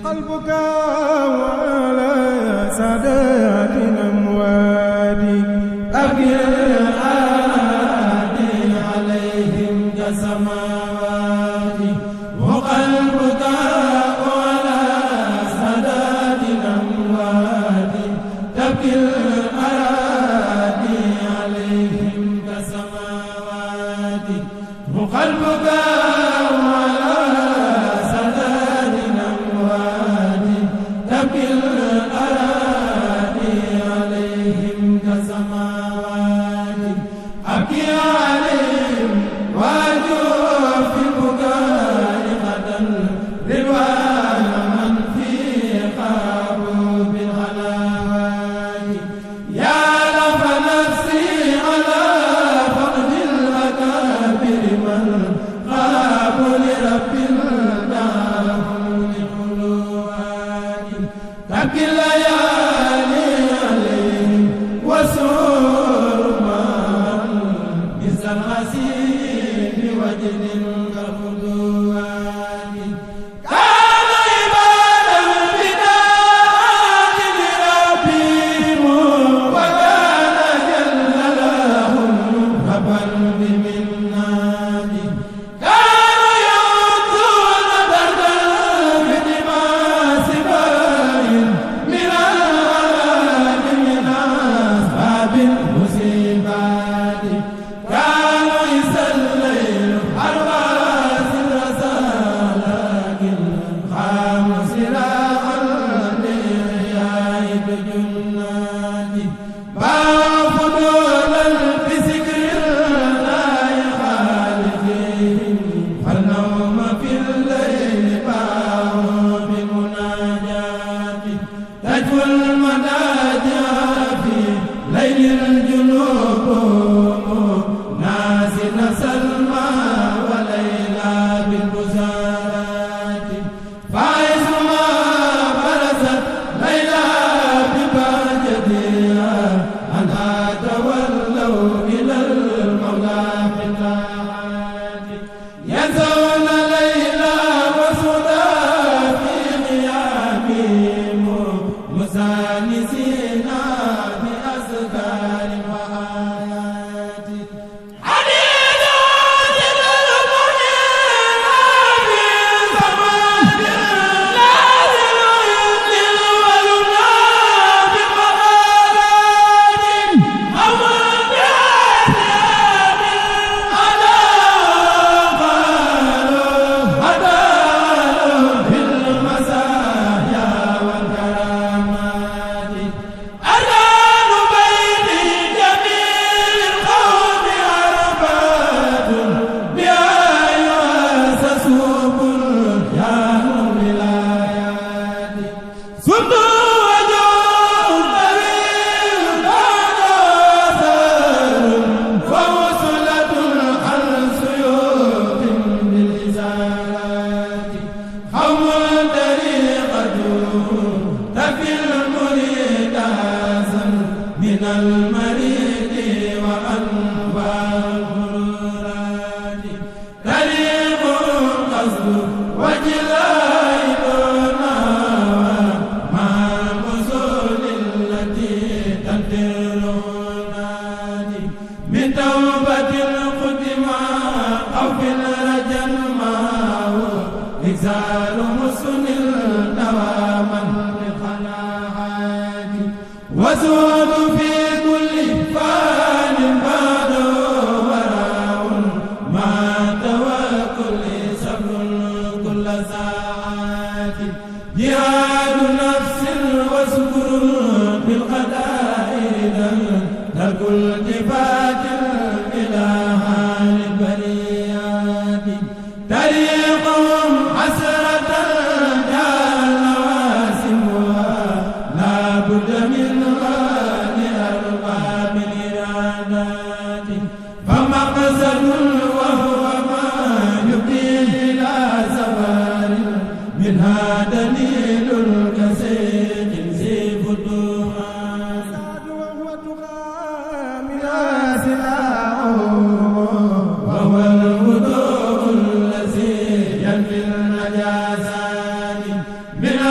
قلبك وعلى سادات الأموات أبي العادي عليهم كسماوات وقلبك وعلى سادات الأموات تبكي الأراضي عليهم كسماوات وقلبك من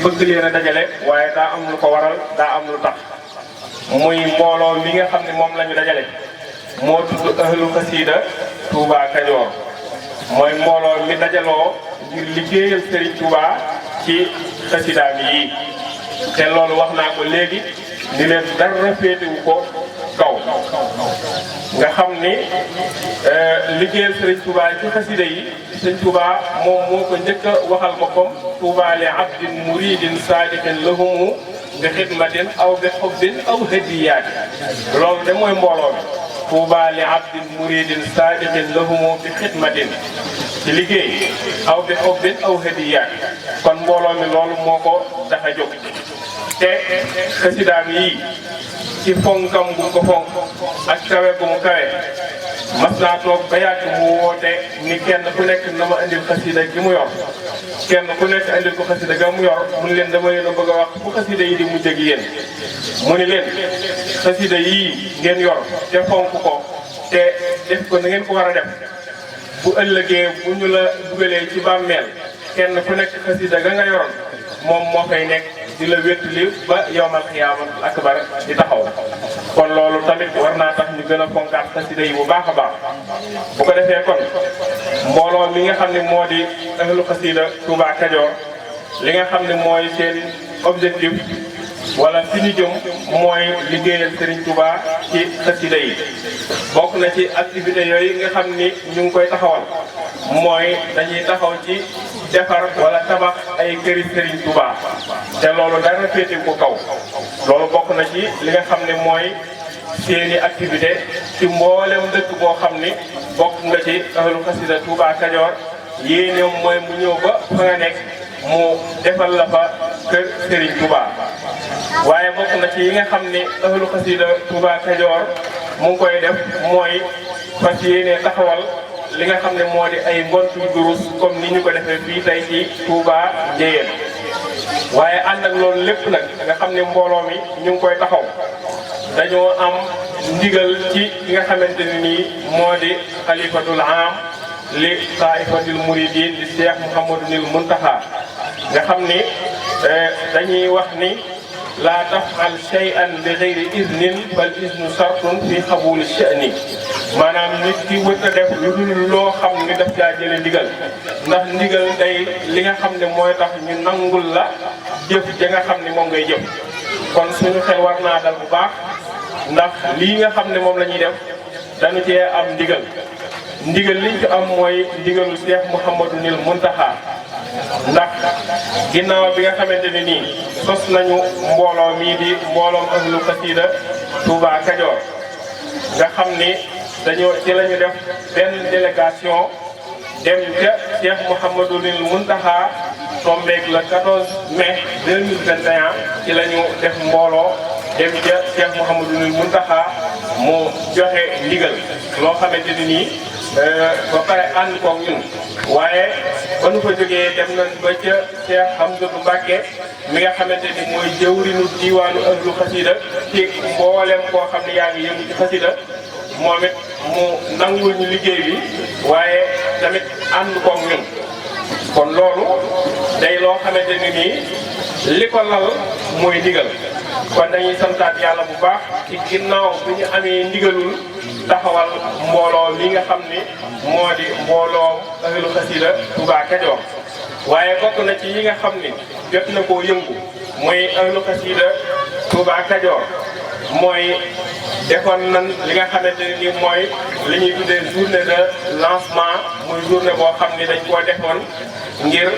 bëgg leen a dajale waaye daa am lu ko waral daa am lu tax muy mbooloo mi nga xam ne moom la ñu dajale moo tudd ahlu xasida Touba Kajoor mooy mbooloo mi dajaloo ngir liggéeyal Serigne Touba ci xasidaam yi te loolu wax naa ko léegi ni leen dara féetewu ko kaw nga xam ni liggéeyal Serigne Touba ci xasida yi Serigne Touba moom moo ko njëkk a waxal boppam Touba li abdin muridin sadiqin lahumu bi xidmatin aw bi xubbin aw hadiyaat loolu de mooy mbooloo mi Touba li abdin muridin sadiqin lahumu bi xidmatin ci liggéey aw bi xubbin aw hadiyaat kon mbooloo mi loolu moo ko tax a jóg te xasidaam yi ci fonkam gu ko fonk ak kawe gu mu kawe mas naa toog ba yàgg mu woote ni kenn ku nekk na ma indil xasida gi mu yor kenn ku nekk indil ko xasida ga mu yor mu ni leen dama leen a bëgg a wax fu xasida yi di mujj ak yéen mu ni leen xasida yii ngeen yor te fonk ko te def ko na ngeen ko war a def bu ëllëgee bu ñu la dugalee ci bàmmeel kenn ku nekk xasida ga nga yoroon moom moo fay nekk di la wéttali ba yowmal xiyaama akbar di taxaw kon loolu tamit war naa tax ñu gën a fonkaat xasida yi bu baax a baax bu ko defee kon mbooloo mi nga xam ne moo di ahlu xasida Touba Kajoor li nga xam ne mooy seen objectif wala fi ñu jëm mooy liggéeyal Serigne Touba ci xasida yi bokk na ci activité yooyu nga xam ni ñu ngi koy taxawal mooy dañuy taxaw ci defar wala tabax ay këri Serigne Touba te loolu dara féete ko kaw loolu bokk na ci li nga xam ne mooy seeni activité ci mboolem dëkk boo xam ni bokk nga ci ahlu xasida Touba Kajoor yéeneem mooy mu ñëw ba fa nga nekk mu defal la fa kër Serigne Touba waaye bokk na ci yi nga xam ni ahlu xasida Touba Kajoor mu ngi koy def mooy fas yéene taxawal li nga xam ne moo di ay ngontu durus comme ni ñu ko defee fii tey ci Touba Njéyeen waaye ànd ak loolu lépp nag nga xam ne mbooloo mi ñu ngi koy taxaw dañoo am ndigal ci ki nga xamante ni nii moo di xalifatul am li taifatil muridin di Cheikh Mouhamadunil Muntaxa nga xam ni dañuy wax ni laa tafal shay'an bi ghayri iznin bal iznu sartun fi xabuli sha'ni maanaam nit ki wër a def lu dul loo xam ni daf caa jële ndigal ndax ndigal day li nga xam ne mooy tax ñu nangul la jëf ja nga xam ne moom ngay jëf kon suñu xel war naa dal bu baax ndax lii nga xam ne moom la ñuy def dañu cee am ndigal ndigal liñ ci am mooy ndigalu Cheikh Mouhamadunil Muntaxa ndax ginnaaw bi nga xamante ne nii sos nañu mbooloo mii di mbooloom ahlu xasida Touba Kajoor nga xam ni dañoo ci la ñu def benn délégation dem ca Cheikh Mouhamadunil Muntaxa tombeeg le 14 mai 2021 ci la ñu def mbooloo dem ca Cheikh Mouhamadou Mountakha mu joxe ndigal loo xamante ni nii ba pare ànd koog ñun waaye ba nu fa jógee dem nañ ba ca Cheikh Hamdou Mbacké mi nga xamante ni mooy jëwrinu diwaanu ahlu xasida ci mboolem koo xam ne yaa ngi yëngu ci xasida moom it mu nangul ñu liggéey bi waaye tamit ànd koog ñun kon loolu day loo xamante ni nii li ko lal mooy ndigal kon dañuy santaat yàlla bu baax ci ginnaaw bi ñu amee ndigalul taxawal mbooloo li nga xam ni moo di mbooloo ahlu xasida Touba Kajoor waaye bokk na ci yi nga xam ni jot na koo yëngu mooy ahlu xasida Touba Kajoor mooy defoon nan li nga xamante ni mooy li ñuy tuddee journée de lancement muy journée boo xam ni dañ koo defoon ngir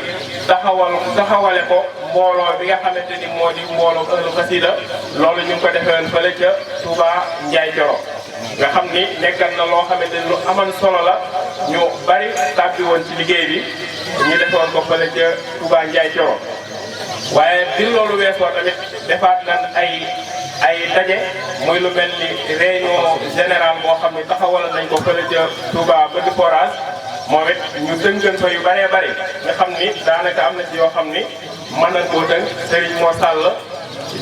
taxawale ko mbooloo bi nga xamante ni moo di mbooloo ahlu xasida loolu ñu ngi ko defee woon fële ca Touba Ndiaye Joro nga xam ni nekkal na loo xamante ni lu aman solo la ñu bari tàbbi woon ci liggéey bi ñu defoon ko fële ca Touba Ndiaye Joro waaye bi loolu weesoo tamit defaat nan ay daje muy lu mel ni réunion générale boo xam ne taxawal nañ ko fële ca Touba Petit Forage moom it ñu tënkan fa yu bëree bëri nga xam ni daanaka am na ci yoo xam ni mën nañ koo tënk Serigne Mor Sall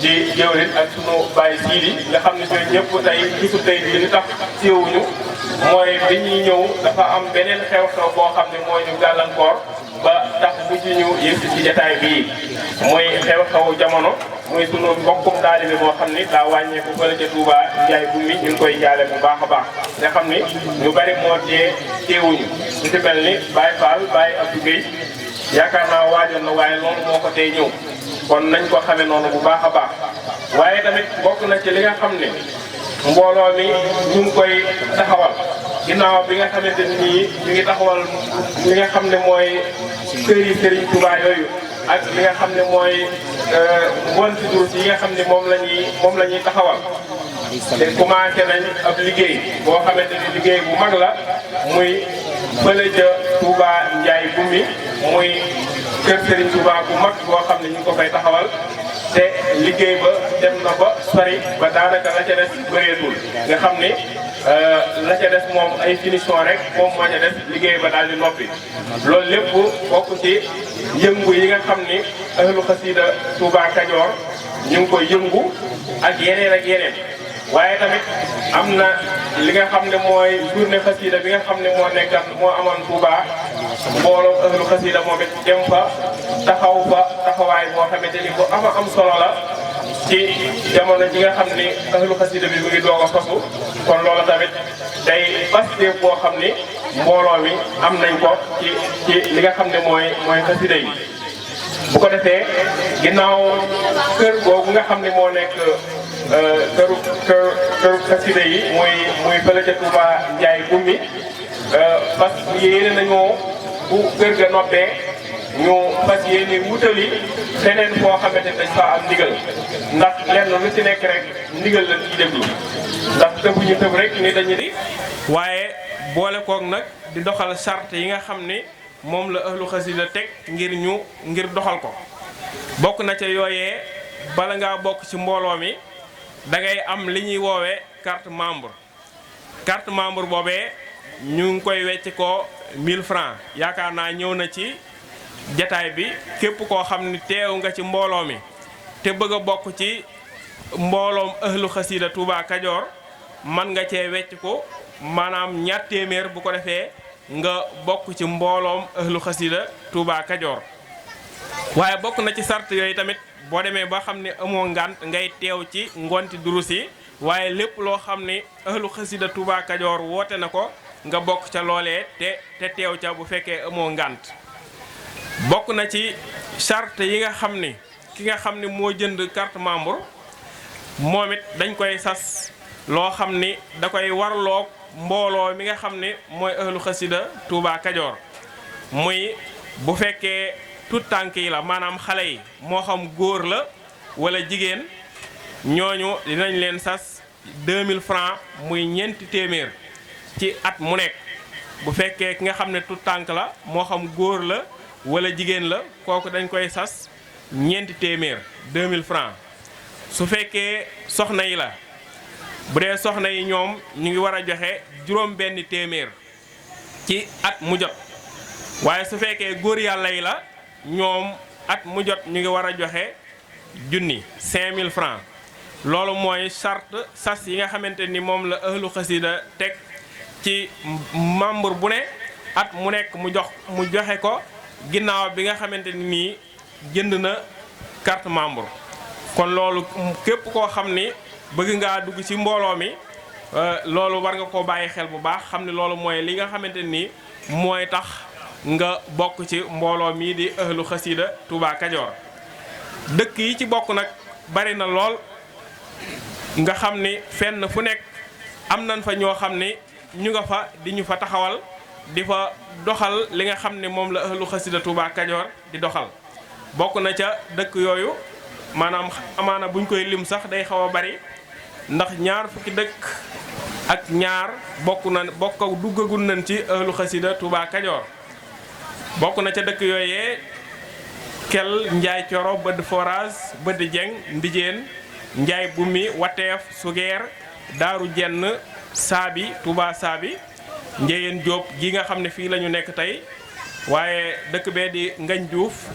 di jëwriñ ak sunu Baye Sidi nga xam ne ñooy ñëpp tey gisu tey bii li tax siiwuñu mooy bi ñuy ñëw dafa am beneen xew-xew boo xam ne mooy ñu gàllankoor ba tax bu ci ñu yëg ci jotaay bii muy xew-xewu jamono muy sunu mbokkum taalibe boo xam ni daa wàññeeku fële ca Touba Ndiaye bu mi ñu ngi koy jaale bu baax a baax nga xam ni ñu bari moo teewuñu ñu ci mel ni Baye Fall Baye Abdou Guèye yaakaar naa waajoon na waaye loolu moo ko tey ñëw kon nañ ko xamee noonu bu baax a baax waaye tamit bokk na ci li nga xam ne mbooloo mi ñu ngi koy taxawal ginnaaw bi nga xamante ni ñu ngi taxawal li nga xam ne mooy kër yi Serigne Touba yooyu ak li nga xam ne mooy ngoon si durus yi nga xam ne moom la ñuy taxawal te commencé nañ ab liggéey boo xamante ni liggéey bu mag la muy fële ca Touba Ndiaye Bumi muy kër Serigne Touba bu mag boo xam ne ñu ngi ko fay taxawal te liggéey ba dem na ba sori ba daanaka la ca des bëreetul nga xam ni la ca des moom ay finition rek moom moo ca des liggéey ba daal di noppi loolu lépp bokk ci yëngu yi nga xam ni ahlu xasida Touba Kajoor ñu ngi koy yëngu ak yeneen waaye tamit am na li nga xam ne mooy journée xasida bi nga xam ne moo amoon Touba mbooloo ahlu xasida moom it dem fa taxawaay boo xamante ni bu am solo la ci jamono ji nga xam ni ahlu xasida bi mu ngi doog a fasu kon loolu tamit day paste boo xam ni mbooloo mi am nañ ko ci li nga xam ne mooy xasida yi bu ko defee ginnaaw kër googu nga xam ne moo nekk këru xasida yi muy fële ca Touba Ndiaye Bumi parce que yéene nañoo bu kër ga noppee ñu fas yéene wutali feneen foo xamante ne dañ faa am ndigal ndax lenn lu ci nekk rek ndigal la ciy déglu ndax tëbuñu tëb rek ni dañu di waaye boole koog nag di doxal charte yi nga xam ni moom la ahlu xasida teg ngir doxal ko bokk na ca yooyee bala ngaa bokk ci mbooloo mi da ngay am li ñuy woowee carte membre boobee ñu ngi koy wecc ko 1000 francs yaakaar naa ñëw na ci jataay bi képp koo xam ni teew nga ci mbooloo mi te bëgg a bokk ci mbooloom ahlu xasida Touba Kajoor man nga cee wecc ko maanaam ñaar téeméer bu ko defee nga bokk ci mbooloom ahlu xasida Touba Kajoor waaye bokk na ci sart yooyu tamit boo demee ba xam ne amoo ngànt ngay teew ci ngonti durus yi waaye lépp loo xam ne ahlu xasida Touba Kajoor woote na ko nga bokk ca loolee te teew ca bu fekkee amoo ngànt bokk na ci charte yi nga xam ni ki nga xam ni moo jënd carte membre moom it dañ koy sas loo xam ni da koy warloog mbooloo mi nga xam ni mooy ahlu xasida Touba Kajoor muy bu fekkee tout tànk yi la maanaam xale yi moo xam góor la wala jigéen ñooñu dinañ leen sas 2000 francs muy ñeenti téeméer ci at mu nekk bu fekkee ki nga xam ne tout tànk la moo xam góor la wala jigéen la kooku dañ koy sas ñeenti téeméer 2000 francs su fekkee soxna yi la bu dee soxna yi ñoom ñu ngi war a joxe juróom benn téeméer ci at mu jot waaye su fekkee góor yàlla yi la ñoom at mu jot ñu ngi war a joxe junni 5000 francs loolu mooy charte sas yi nga xamante ni moom la ahlu xasida teg ci membre bu ne at mu nekk mu joxe ko ginnaaw bi nga xamante ni nii jënd na carte membre kon loolu képp koo xam ni bëgg ngaa dugg ci mbooloo mi loolu war nga koo bàyyi xel bu baax xam ne loolu mooy li nga xamante ni mooy tax nga bokk ci mbooloo mii di ahlu xasida Touba Kajoor dëkk yi ci bokk nag bari na lool nga xam ni fenn fu nekk am nañ fa ñoo xam ni ñu nga fa di ñu fa taxawal di fa doxal li nga xam ne moom la ahlu xasida Touba Kajoor di doxal bokk na ca dëkk yooyu maanaam amaana buñ koy lim sax day xaw a bari ndax ñaar fukki dëkk ak ñaar bokk duggagul nañ ci ahlu xasida Touba Kajoor bokk na ca dëkk yooyee Kel Njaay Coro Bëdd Forage Bëdd Jeng Ndijeen Njaay Bumi Wateef Sugeer Daaru Jenn Saabi Touba Saabi Njeyeen Jóob gi nga xam ne fii la ñu nekk tey waaye dëkk bee di Ngañ Juuf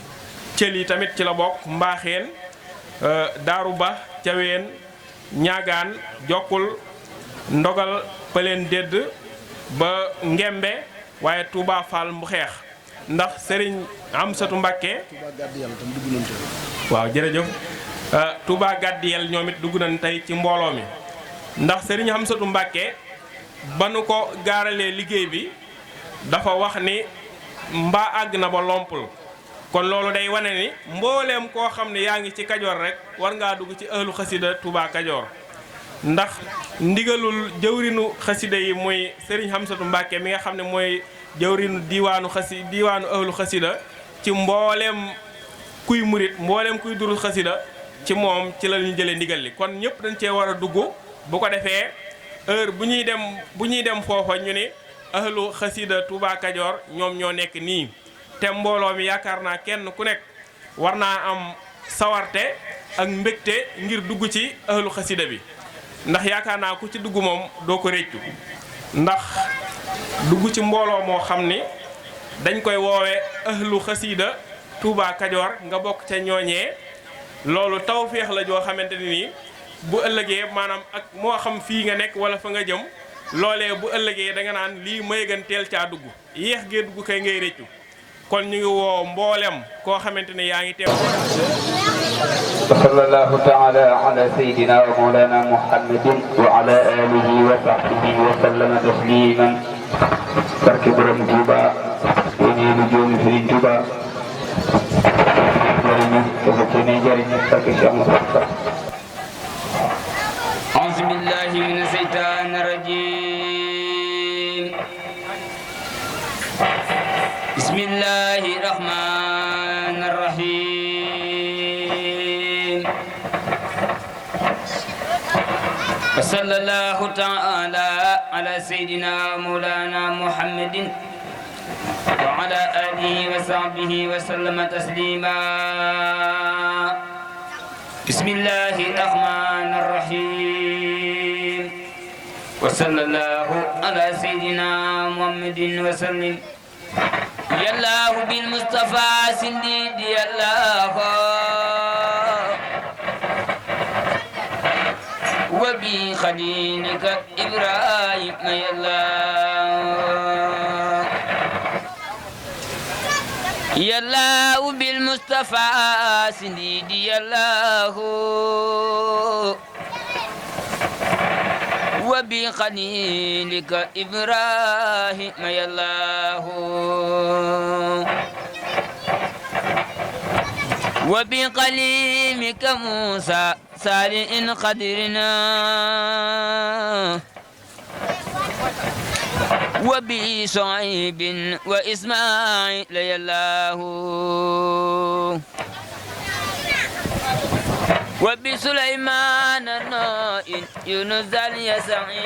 Cël yi tamit ci la bokk Mbaaxeen Daaru Ba Caween Ñaagaan Jokkul Ndogal Pëleen Dédd ba Ngembe waaye Touba Fall mu xeex ndax Serigne Amsatu Mbàkke waaw jërëjëf Touba Gàddiyel ñoom it dugg nañ tey ci mbooloo mi ndax Serigne Amsatu Mbàkke ba nu ko gaaralee liggéey bi dafa wax ni mbaa àgg na ba lompul kon loolu day wane ni mbooleem koo xam ne yaa ngi ci Kajoor rek war ngaa dugg ci ahlu xasida Touba Kajoor ndax ndigalul jëwrinu xasida yi muy Serigne Amsatu Mbàkke mi nga xam ne mooy jëwrinu diiwaanu ahlu xasida ci mbooleem kuy murit mbooleem kuy duru xasida ci moom ci la ñu jëlee ndigal li kon ñëpp dañ cee war a dugg bu ko defee heure bu ñuy dem foofa ñu ni ahlu xasida Touba Kajoor ñoom ñoo nekk nii te mbooloo mi yaakaar naa kenn ku nekk war naa am sawarte ak mbégte ngir dugg ci ahlu xasida bi ndax yaakaar naa ku ci dugg moom doo ko réccu ndax dugg ci mbooloo moo xam ni dañ koy woowee ahlu xasida Touba Kajoor nga bokk ca ñooñee loolu tawféex la joo xamante ni nii bu ëllëgee maanaam ak moo xam fii nga nekk wala fa nga jëm loolee bu ëllëgee da nga naan lii may gën teel caa dugg yéex gee dugg kay ngay réccu kon ñu ngi woo mboolem koo xamante ne yaa ngi teew sallallahu taala ala sayidina wa mawlana muhammadin wa ala alihi wa sahbihi wa sallama tasliman barke borom Touba yéen lu joomi Sëriñ Touba jariñu dafa kene jariñu barke Cheikh Moussa أعوذ بالله من الشيطان الرجيم بسم الله الرحمن الرحيم وصلى الله تعالى على سيدنا مولانا محمد وعلى آله وصحبه وسلم تسليما بسم الله الرحمن الرحيم وصلى الله على سيدنا محمد وسلم يا الله بالمصطفى سنديد يا الله وبخليلك إبراهيم يا الله يا الله بالمصطفى سنديد يا الله وبخليلك إبراهيم يا الله وبقليمك موسى صالح قدرنا وبشعيب وإسماعيل يا الله وبسليمان النائل يونس اليسعي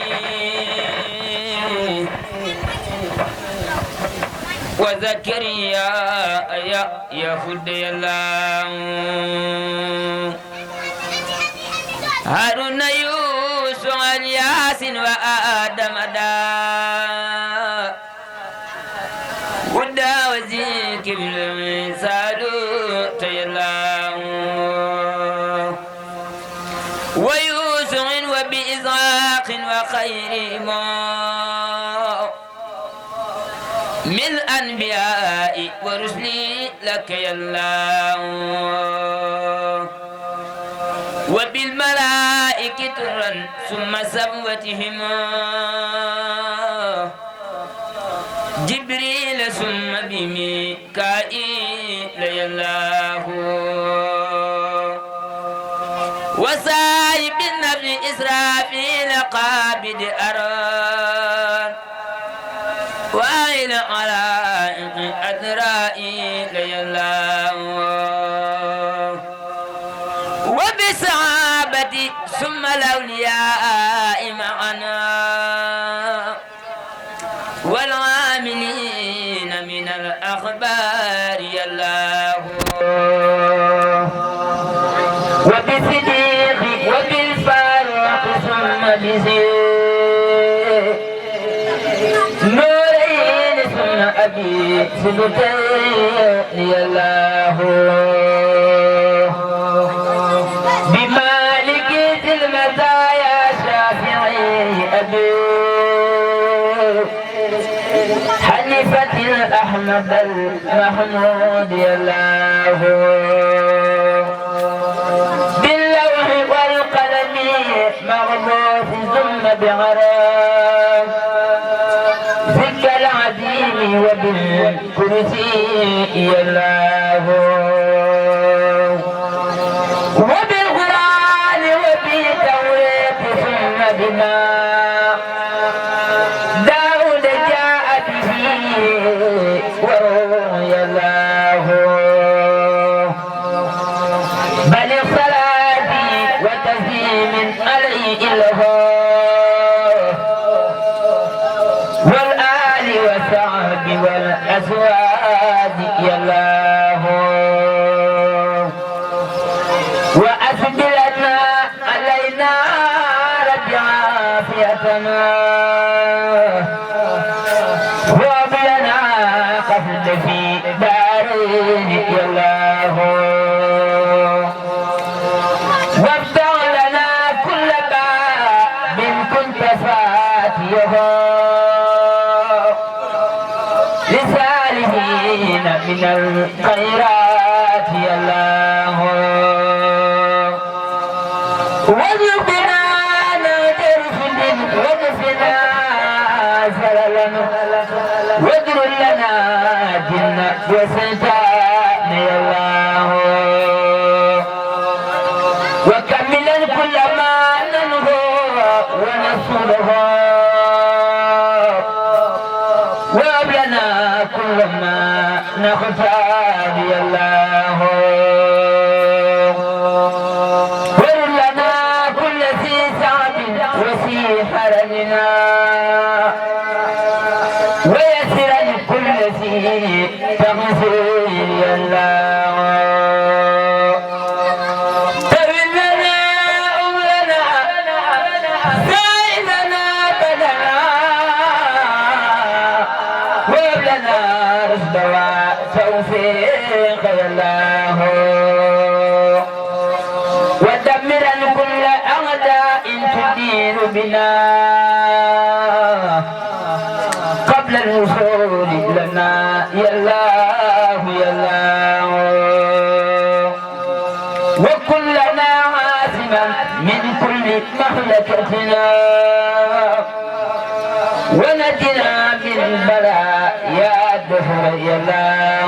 وزكريا يا فدي الله هارون يوسف الياسين وآدم دا ودا وزيك بالمثال تيلا ويوسف وبإسحاق وخير ما من أنبياء ورسلي لك يا الله وبالملائكة ترا ثم سبوتهم جبريل ثم بميكائيل يا الله وصاحب النبي إسرافيل قابض أران وإل على أدرائيل يا الله وبصحابة ثم الأولياء معنا والعاملين من الأخبار يا الله وبالصديق وبالفاروق ثم بزيد نورين ثم أبي سبتين يا الله بمالك ذي المزايا شافعي أبي حنيفة الأحمد المحمود يا الله باللوح والقلم مغموس ثم بعرف ذك العديم وبالكرسي يا الله وبالقرآن وبالتوريث ثم بما داود جاء به وروي الله بل الصلاة وتسليم عليه له والآل والصحب والأزواج يا الله وأسبلنا علينا رب عافيتنا وابلنا قصد في دارين يا الله وافتح لنا كل باب كنت فاتيه لسالمين من الخيرات يا الله وارزقنا نادر وادفنا زللا واجر لنا جنة وسلطان يا الله وكملا كل ما ننهو ونصره وابلنا كل ما نختار يا الله ولنا كل ذي صعب وفي حرمنا ويسرا كل ذي تغفير يا الله تبلنا أمرنا زائدنا بدنا وابلنا رشد وتوفيق يا الله ودمرا كل أعداء تدير بنا قبل الوصول لنا يا الله يا الله وكلنا عاصما من كل مهلكتنا ونجنا من البلاء يا دهر يا الله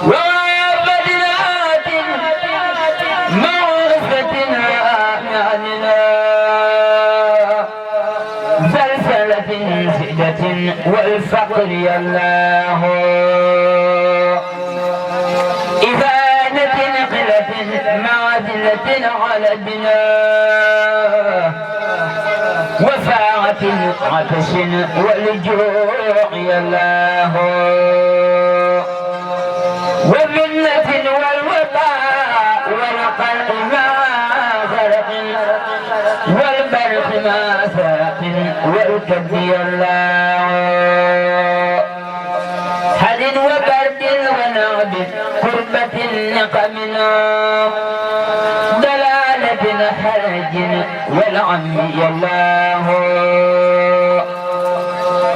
وعبدنات معرفتنا عننا زلزلة شدة والفقر يا الله إذانة قلة معدلة على البناء وفاعة عطش والجوع يا الله ومنة والوباء والقلق ما غرق والبرق ما ساق والكد يا الله هل وبرد ونعب قربة نقمنا ضلالة حرج والعم يا الله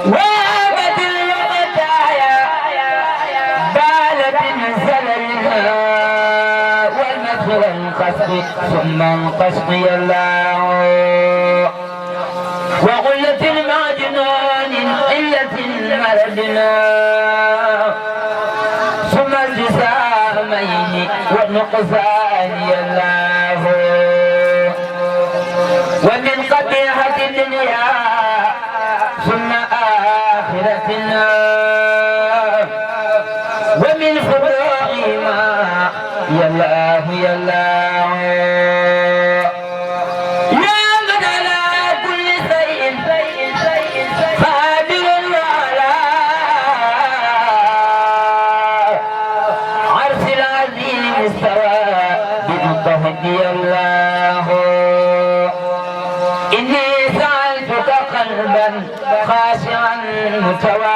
وابت المطايا بالت زللها والمدخل القصد ثم القصد يا الله وغلة المعجنان علة مردنا ثم الجسامين والنقصان يا الله ومن قبيحة الدنيا ثم آخرتنا ومن فروعهما يا الله يا الله يا من على كل شيء قادر على عرش العظيم استوى بالمضطهد يا الله إني سألتك قلبا خاشعا متواضعا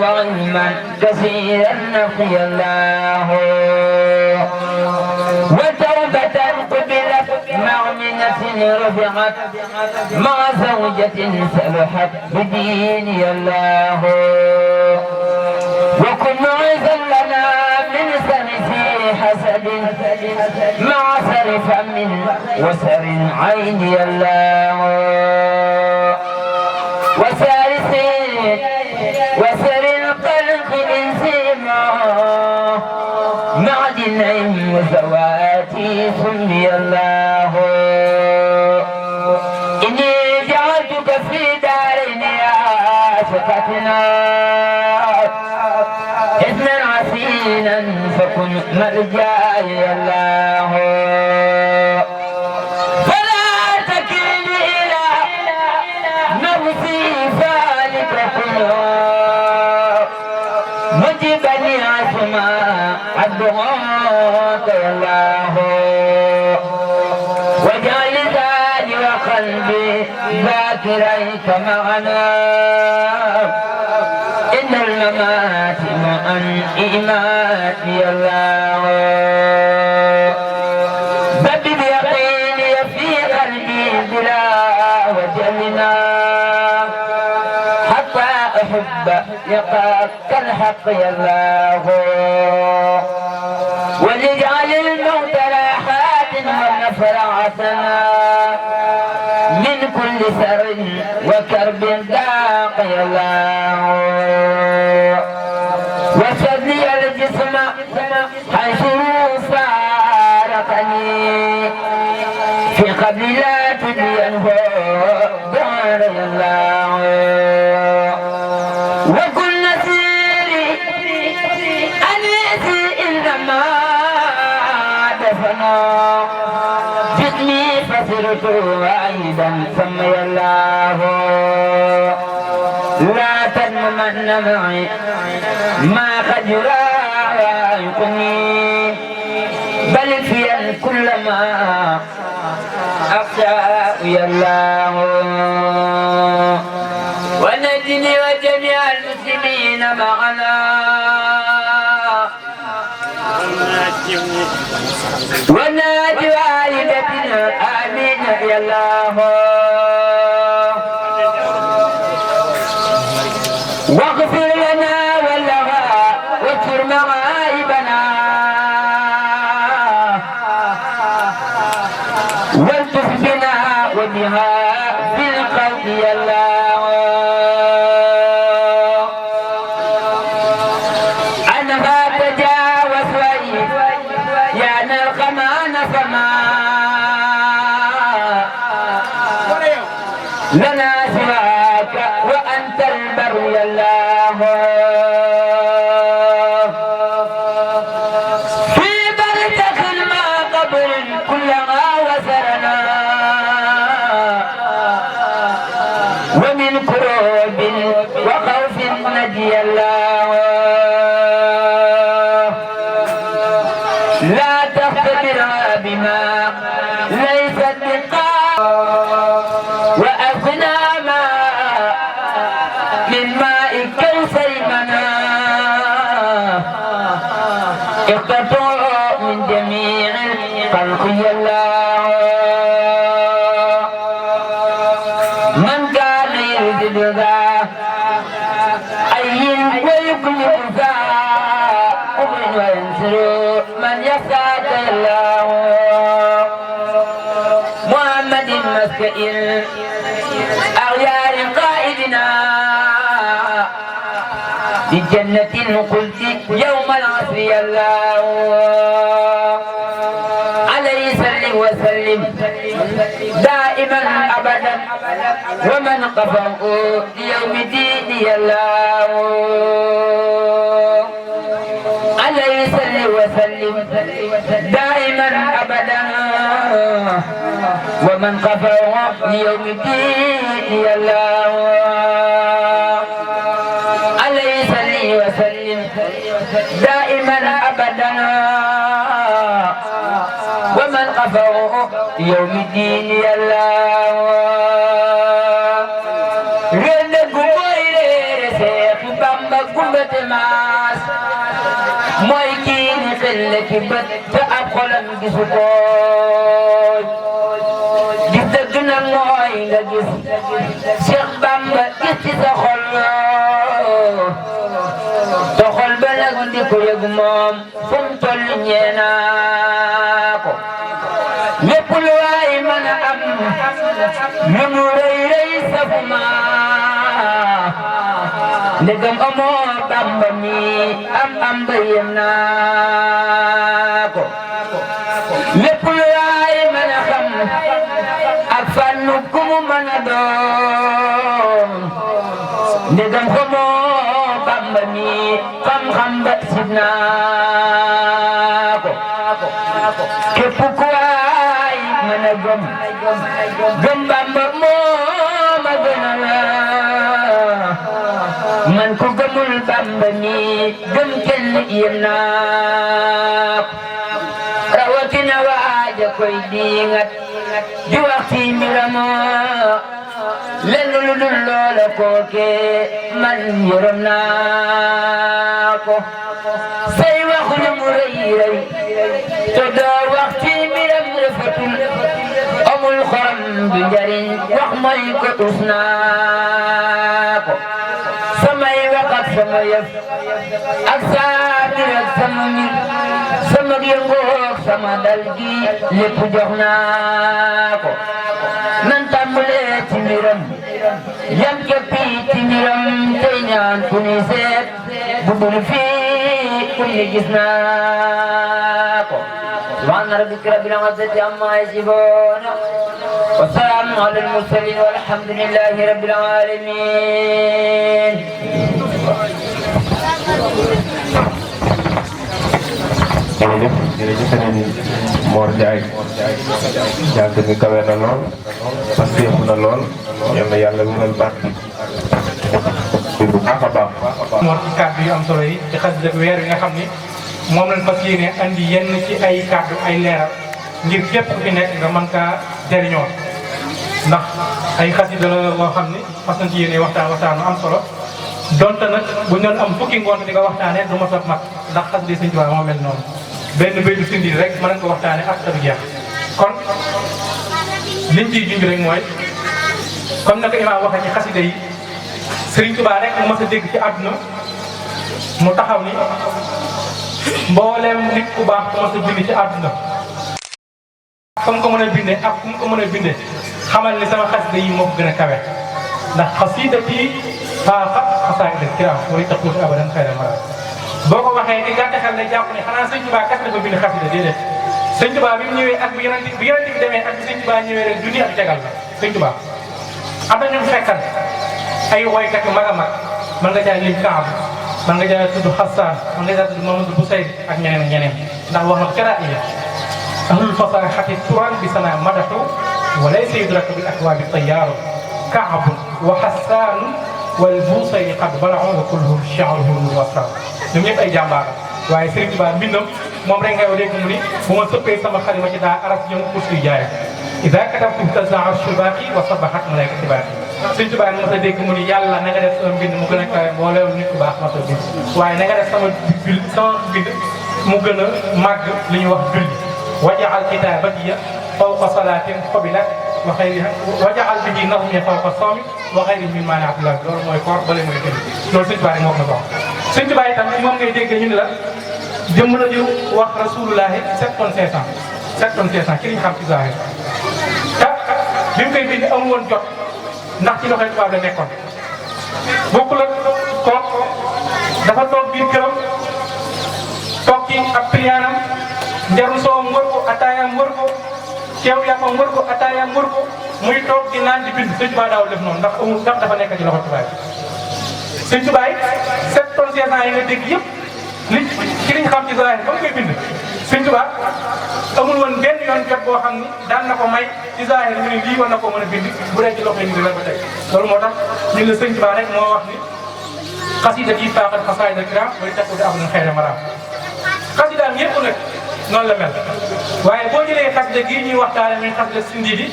وعلما كثيرا نقي الله وتوبة قبلت مع منة رفعت مع زوجة سلحت بدين الله وكن معزا لنا من سرس حسد مع سرف من وسر عين يا الله وسر القلق انسما مع دنيم وزواتي سمي الله إني جعلتك في دارين يا شقتنا إثنا عسينا فكن ملجاي يا الله فلا تكلني إلى نفسي ذلك كله مجبني عصما عبدك يا الله واجعل لساني وقلبي ذاكريك معنا إن الممات معا إيمان يا الله ثبت يقيني في قلبي بلا وجلنا حتى أحب لقاك الحق يا الله ولجعل الموت راحات والنفر عسنا من كل سر وكرب ضاق يا الله وشد لي الجسم حيث فارقني في قبل لا تبينه دار يا الله وكل نسيري أنيسي إنما دفنا جسمي فسرت عيدا سمي الله لا تنمن معي ما قد يرايقني بل في كل ما أخشى يا الله ونجني وجميع المسلمين معنا ونادي والدتنا آمين يا الله واغفر لنا واللغى واستر معايبنا والطف بنا وبها بالقلب يا الله عنها تجاوز يا نرقمان فما لنا سواك وأنت البر يا الله في برزخ ما قبر كلما وسرنا اخترته من جميع الخلق يا الله من كان يريد ذا أي ويكلف ذا أمر وينصر من يسعد الله محمد مسكئ أغيار قائدنا بجنة الخلد يوم العصر يا الله عليه صل وسلم دائما أبدا ومن قفه ليوم الدين يا الله عليه صل وسلم دائما أبدا ومن قفه ليوم الدين يا الله عليه صل وسلم دائما أبدا ومن قفه يوم الدين يا الله رندق موير سيخ بامبا قمت ماس موي كين خلك بت أبخلن جسكوي جسدنا موي نجس شيخ بامبا جس خل تخل بلغ ديكو يغمام فم تول ñeenako lépp lu waay mën a am lu mu rëy rëy safuma ndegam amoo Bamba mi am ba yem naa ko lépp lu waay mën a xam ak fànnu ku mu mën a doon ndegam xamoo Bamba mi xam-xam ba sib naa ko képp ku waay mën a gëm Bamba moo ma gën a la man ku gëmul Bamba mi gëm kenn yem naa ko rawatina waaja koy diingat di wax ci mbiram lenn lu dul loola kooke man yërëm naa ko say wax lu mu rëy rëy te doo wax ci mbiram rafetul amul xorom du njariñ wax mooy ko us naa ko samay wax ak sama yëf ak saa mbir ak sama mbir sama yëngoog sama dal gi lépp jox naa ko nan tàmbalee ci mbiram yam képpi ci mbiram tey ñaan ku ni seet bu dul fii ku ni gis naa ko subhaana rabbika rabbil izzati ammaa yasifuun wa salaamun alal mursaliin walhamdulillaahi rabbil aalamiin jërëjëf sëriñ Mor Ndiaye jàng mi kawe na lool parce que yëngu na lool yal na yàlla wéral baat bi bu baax a baax. Mor ci kàddu yu am solo yi ci xasida weer yi nga xam ni moom lañ fas yéene andi yenn ci ay kàddu ay leeral ngir képp ku fi nekk nga mën kaa jëriñoo ndax ay xasida la loo xam ni fas nañ ci yéene waxtaan am solo donte nag bu ñu doon am fukki ngoon di ko waxtaanee du ma sot mag ndax xasida Sëñ Tuubaa moo mel noonu benn béy du sindi rek mën nañ ko waxtaanee ak du jeex kon liñ ciy junj rek mooy comme naka imaam waxee ci xasida yi Sëriñ Tuubaa rek mu mas a dégg ci àdduna mu taxaw ni mbooleem nit ku baax ku mas a bind ci àdduna fa mu ko mën a bindee ak fu mu ko mën a bindee xamal ni sama xasida yi moo ko gën a kawe ndax xasidati faaxat xasaa'ida kiraam wala taquutu abadan xayra maraam boo ko waxee di gàtt xel ne jàpp ne xanaa Sëñ Tuubaa kat dafa bind xasida déedéet Sëñ Tuubaa bi mu ñëwee ak bi yonent bi demee ak bi Sëñ Tuubaa ñëwee rek junni ak tegal la Sëñ Tuubaa am na ñu fekkan ay woykat yu mag a mag mën nga jaay lim Kaab mën nga jaay tudd Xassaan mën nga jaay tudd Mamadou Boussayd ak ñeneen ñeneen ndax wax na ko ca raaya ahlul fasaahati turan bi sana madaxu walaysa yudraku bil akwaabi tayyaaru Kaab wa Xassaan wal Boussayd qad balaghu wa kulluhum shi'ruhum muwassal ñoom ñëpp ay jàmbaar waaye Sëriñ Tuubaa mbindam moom rek ngay dégg mu ni bu ma sëppee sama xalima ci daa aras ñoom kursi jaay idaa katabtu tazaa shubaaqi wa sabahat malaa'ikatu baaqi Sëñ Tuubaa ma sa dégg mu ni yàlla na nga def sama mbind mu gën a kawe mboolem nit ku baax ma sa bind waaye na nga def sama bind mu gën a màgg li ñuy wax julli wajaal kitaabatiya fawqa salaatin qabilat wa xayriha wajaal bihi nazmiya fawqa sawmi wa xayri min maanaati la loolu mooy koor bale mooy julli loolu sëñ Tuubaa moo ko wax sëñ Tuubaa itam moom ngay dégg ñu ne la jëmm la ñu wax rasulullahi 7 tonnes 500 7 tonnes 500 ki liñ xam ci zahir bi mu koy bind amul woon jot ndax ci loxoy tubaab la nekkoon bokkul ak kook dafa toog biir këram toog ci ab priyaanam njaru soowam wër ko ataayam wër ko ceew yàppam wër ko ataayam wër ko muy toog di naan di bind sëñ Tuubaa daawul def noonu ndax amul ndax dafa nekk ci loxo tubaab yi sëñ Tuubaa yi 7 tonnes 500 yi nga dégg yëpp li ci liñ xam ci zahir ba mu koy bind sëñ Tuubaa amul woon benn yoon jot boo xam ni daan na ko may ci zahir mu ne lii war na koo mën a bind bu dee ci loxo yi ñu la ko teg loolu moo tax ñu ne sëñ Tuubaa rek moo wax ni xasida yi faaxat xasaayid kiram bari takku di am na xeere maraam xasidaam yëpp nag noonu la mel waaye boo jëlee xasida gii ñuy waxtaane muy xasida Sindiidi